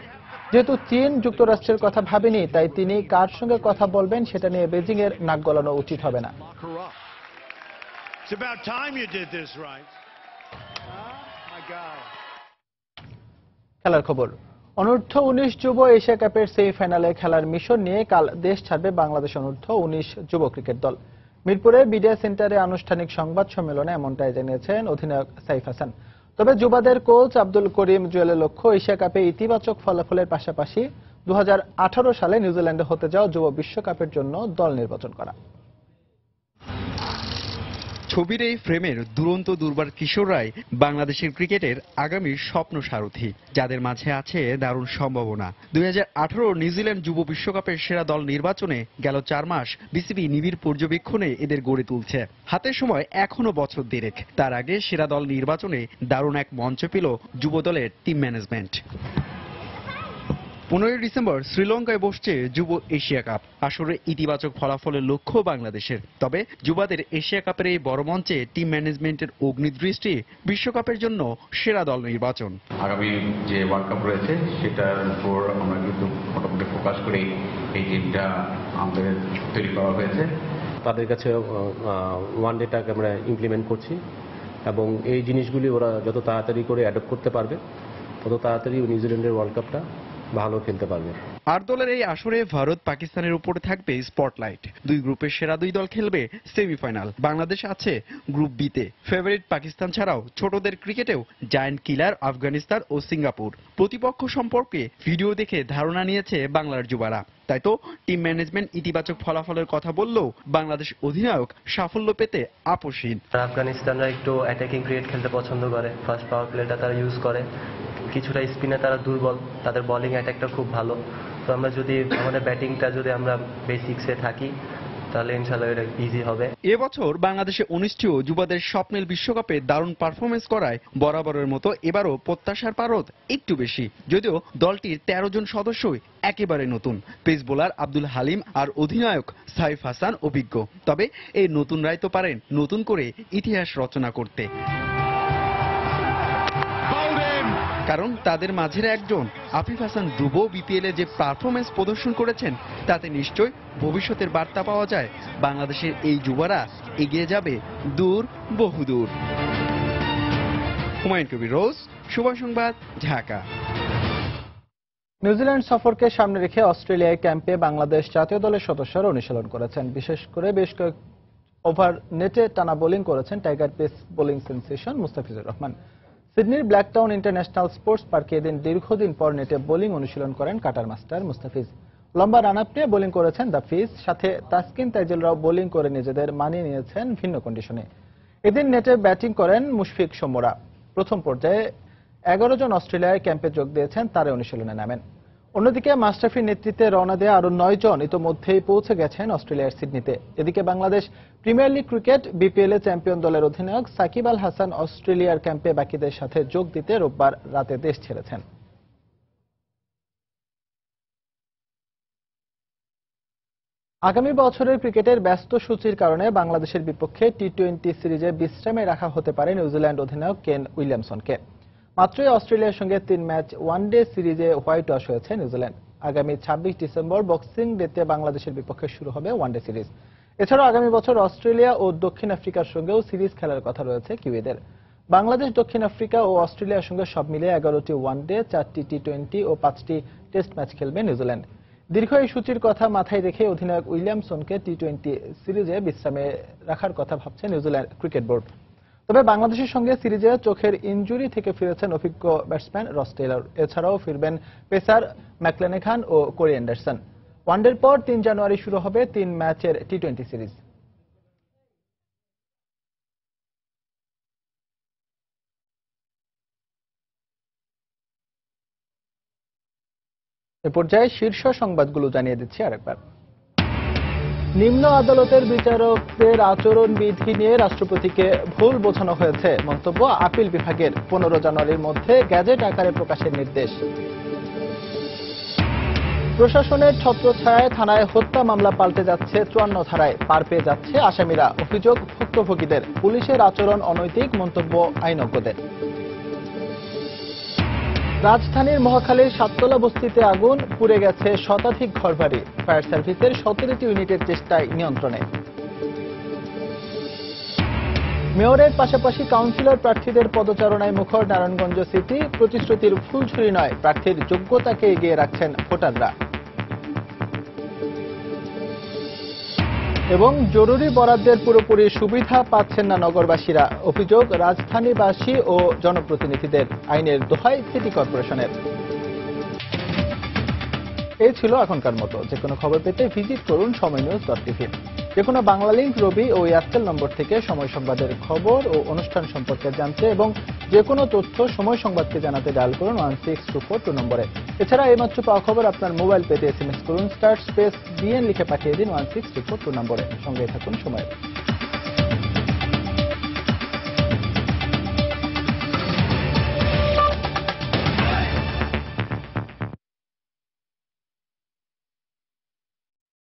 যেহেতু চীন যুক্তরাষ্ট্রের কথা ভাবেনি, তাই তিনি কার সঙ্গে কথা বলবেন সেটা নিয়ে বেজিং এর নাক গলানো উচিত হবে না। খেলার খবর। অনূর্ধ্ব 19 যুব এশিয়া কাপের সেমিফাইনালে খেলার মিশন নিয়ে কাল দেশ ছাড়বে বাংলাদেশ অনূর্ধ্ব 19 যুব ক্রিকেট দল। মিরপুরে মিডিয়া সেন্টারে আনুষ্ঠানিক সংবাদ সম্মেলনে এমনটাই জানিয়েছেন অধিনায়ক সাইফ হাসান। তবে যুবাদের কোচ আব্দুল করিম জুয়েলের লক্ষ্য এশিয়া কাপে ইতিবাচক ফলাফলের পাশাপাশি 2018 সালে নিউজিল্যান্ডে হতে যাওয়া যুব বিশ্বকাপের জন্য দল নির্বাচন করা। ছবির এই ফ্রেমের দুরন্ত দুর্বার কিশোররাই বাংলাদেশের ক্রিকেটের আগামীর স্বপ্ন সারথি, যাদের মাঝে আছে দারুণ সম্ভাবনা। 2018 নিউজিল্যান্ড যুব বিশ্বকাপের সেরা দল নির্বাচনে গেল 4 মাস বিসিবি নিবিড় পর্যবেক্ষণে এদের গড়ে তুলছে। হাতে সময় এখনো বছর দেড়েক। তার আগে সেরা দল নির্বাচনে দারুণ এক মঞ্চ পেল যুব দলের টিম ম্যানেজমেন্ট। 15 ডিসেম্বর শ্রীলঙ্কায় বসছে যুব এশিয়া কাপ। আসরে ইতিবাচক ফলাফলের লক্ষ্য বাংলাদেশের। তবে যুবাদের এশিয়া কাপের এই বড় মঞ্চে টিম ম্যানেজমেন্টের অগ্নিদৃষ্টি বিশ্বকাপের জন্য সেরা দল নির্বাচন। আগামী যে ওয়ার্ল্ড কাপ রয়েছে সেটার উপর আমরা কিন্তু মোটামুটি ফোকাস করে এই টিমটা আমাদের তৈরি করা হয়েছে। তাদের কাছে ওয়ান ডেটাকে আমরা ইমপ্লিমেন্ট করছি এবং এই জিনিসগুলি ওরা যত তাড়াতাড়ি করে অ্যাডপ্ট করতে পারবে তত তাড়াতাড়ি নিউজিল্যান্ডের ওয়ার্ল্ড কাপটা ভালো খেলতে পারবে। 8 দলের এই আসরে ভারত পাকিস্তানের উপরে থাকবে স্পটলাইট। 2 গ্রুপের সেরা 2 দল খেলবে সেমিফাইনাল। বাংলাদেশ আছে গ্রুপ বিতে। ফেভারিট পাকিস্তান ছাড়াও ছোটদের ক্রিকেটেও জায়ান্ট কিলার আফগানিস্তান ও সিঙ্গাপুর। প্রতিপক্ষ সম্পর্কে ভিডিও দেখে ধারণা নিয়েছে বাংলার যুবারা। তাই তো টিম ম্যানেজমেন্ট ইতিবাচক ফলাফলের কথা বললেও বাংলাদেশ অধিনায়ক সাফল্য পেতে আপোষহীন। আফগানিস্তানরা একটু অ্যাটাকিং ক্রিকেট খেলতে পছন্দ করে, ফার্স্ট পাওয়ার প্লেটা তারা ইউজ করে, কিছুটা স্পিনে তারা দুর্বল, তাদের বোলিং অ্যাটাকটা খুব ভালো। তো আমরা যদি আমাদের ব্যাটিংটা যদি আমরা বেসিক্সে থাকি তাহলে ইনশাআল্লাহ এটা ইজি হবে। এবছর বাংলাদেশে অনুষ্ঠেয় যুবদের স্বপ্নের বিশ্বকাপে দারুণ পারফরমেন্স করায় বরাবরের মতো এবারও প্রত্যাশার পারদ একটু বেশি। যদিও দলটির 13 জন সদস্যই একেবারে নতুন। পেস বোলার আব্দুল হালিম আর অধিনায়ক সাইফ হাসান অভিজ্ঞ। তবে এই নতুনরাই তো পারেন নতুন করে ইতিহাস রচনা করতে, কারণ তাদের মাঝের একজন আফিফ হাসান ধ্রুব বিপিএলে যে পারফরমেন্স প্রদর্শন করেছেন তাতে নিশ্চয় ভবিষ্যতের বার্তা পাওয়া যায় বাংলাদেশের এই যুবারা এগিয়ে যাবে দূর বহুদূর। হুমায়ুন কবির রোজ, শুভ সংবাদ, ঢাকা। নিউজিল্যান্ড সফরকে সামনে রেখে অস্ট্রেলিয়ায় ক্যাম্পে বাংলাদেশ জাতীয় দলের সদস্যরা অনুশীলন করেছেন। বিশেষ করে বেশ কয়েক ওভার নেটে টানা বোলিং করেছেন tiger pace bowling sensation Mustafizur Rahman. সিডনির ব্ল্যাকটাউন ইন্টারন্যাশনাল স্পোর্টস পার্কে এদিন দীর্ঘদিন পর নেটে বোলিং অনুশীলন করেন কাটার মাস্টার মুস্তাফিজ। লম্বা রান আপ নিয়ে বোলিং করেছেন দ্য ফিজ, সাথে তাসকিন তাইজুলরাও বোলিং করে নিজেদের মানিয়ে নিয়েছেন ভিন্ন কন্ডিশনে। এদিন নেটে ব্যাটিং করেন মুশফিক সোমরা। প্রথম পর্যায়ে 11 জন অস্ট্রেলিয়ায় ক্যাম্পে যোগ দিয়েছেন, তারা অনুশীলনে নামেন। অন্যদিকে মাশরাফির নেতৃত্বে রওনা দেয়া আরো 9 জন ইতোমধ্যেই পৌঁছে গেছেন অস্ট্রেলিয়ার সিডনিতে। এদিকে বাংলাদেশ প্রিমিয়ার লিগ ক্রিকেট বিপিএল-এ চ্যাম্পিয়ন দলের অধিনায়ক সাকিব আল হাসান অস্ট্রেলিয়ার ক্যাম্পে বাকিদের সাথে যোগ দিতে রোববার রাতে দেশ ছেড়েছেন। আগামী বছরের ক্রিকেটের ব্যস্ত সূচির কারণে বাংলাদেশের বিপক্ষে টি-20 সিরিজে বিশ্রামে রাখা হতে পারে নিউজিল্যান্ড অধিনায়ক কেন উইলিয়ামসনকে। মাত্রই অস্ট্রেলিয়ার সঙ্গে 3 ম্যাচ ওয়ানডে সিরিজে হোয়াইট ওয়াশ হয়েছে নিউজিল্যান্ড। আগামী 26 ডিসেম্বর বক্সিং ডেতে বাংলাদেশের বিপক্ষে শুরু হবে ওয়ানডে সিরিজ। এছাড়াও আগামী বছর অস্ট্রেলিয়া ও দক্ষিণ আফ্রিকার সঙ্গেও সিরিজ খেলার কথা রয়েছে কিউইদের। বাংলাদেশ, দক্ষিণ আফ্রিকা ও অস্ট্রেলিয়ার সঙ্গে সব মিলিয়ে 11টি ওয়ানডে, 4টি টি-20 ও 5টি টেস্ট ম্যাচ খেলবে নিউজিল্যান্ড। দীর্ঘ এই সূচির কথা মাথায় রেখে অধিনায়ক উইলিয়ামসনকে টি-20 সিরিজে বিশ্রামে রাখার কথা ভাবছে নিউজিল্যান্ড ক্রিকেট বোর্ড। তবে বাংলাদেশের সঙ্গে সিরিজে চোখের ইনজুরি থেকে ফিরেছেন অভিজ্ঞ ব্যাটসম্যান রস টেইলর। এছাড়াও ফিরবেন পেসার ম্যাকলেনেখান ও কোরি অ্যান্ডারসন। ওয়ানডের পর 3 জানুয়ারি শুরু হবে 3 ম্যাচের টি-20 সিরিজ। এ পর্যায়ে শীর্ষ সংবাদগুলো জানিয়ে দিচ্ছি আরেকবার। নিম্ন আদালতের বিচারকদের আচরণবিধি নিয়ে রাষ্ট্রপতিকে ভুল বোঝানো হয়েছে, মন্তব্য আপিল বিভাগের। 15 জানুয়ারির মধ্যে গ্যাজেট আকারে প্রকাশের নির্দেশ। প্রশাসনের ছত্রছায়ায় থানায় হত্যা মামলা পাল্টে যাচ্ছে 54 ধারায়, পার পেয়ে যাচ্ছে আসামিরা। অভিযোগ ভুক্তভোগীদের। পুলিশের আচরণ অনৈতিক, মন্তব্য আইনজ্ঞদের। রাজধানীর মহাখালীর সাততলা বস্তিতে আগুন, পুড়ে গেছে শতাধিক ঘরবাড়ি। ফায়ার সার্ভিসের 17টি ইউনিটের চেষ্টায় নিয়ন্ত্রণে। মেয়রের পাশাপাশি কাউন্সিলর প্রার্থীদের পদচারণায় মুখর নারায়ণগঞ্জ সিটি। প্রতিশ্রুতির ফুলঝুরি নয়, প্রার্থীর যোগ্যতাকে এগিয়ে রাখছেন ভোটাররা। এবং জরুরি বরাদ্দের পুরোপুরি সুবিধা পাচ্ছেন না নগরবাসীরা। অভিযোগ রাজধানীবাসী ও জনপ্রতিনিধিদের। আইনের দোহাই সিটি কর্পোরেশনের। এই ছিল এখনকার মতো। যে কোনো খবর পেতে ভিজিট করুন সময়নিউজ.tv। যে কোনো বাংলা লিংক, রবি ও এয়ারটেল নম্বর থেকে সময় সংবাদের খবর ও অনুষ্ঠান সম্পর্কে জানতে এবং যে কোনো তথ্য সময় সংবাদকে জানাতে ডায়াল করুন 16242 নম্বরে। এছাড়া এইমাত্র পাওয়া খবর আপনার মোবাইল পেতে SMS করুন *BN লিখে পাঠিয়ে দিন 16242 নম্বরে। সঙ্গে থাকুন সময়।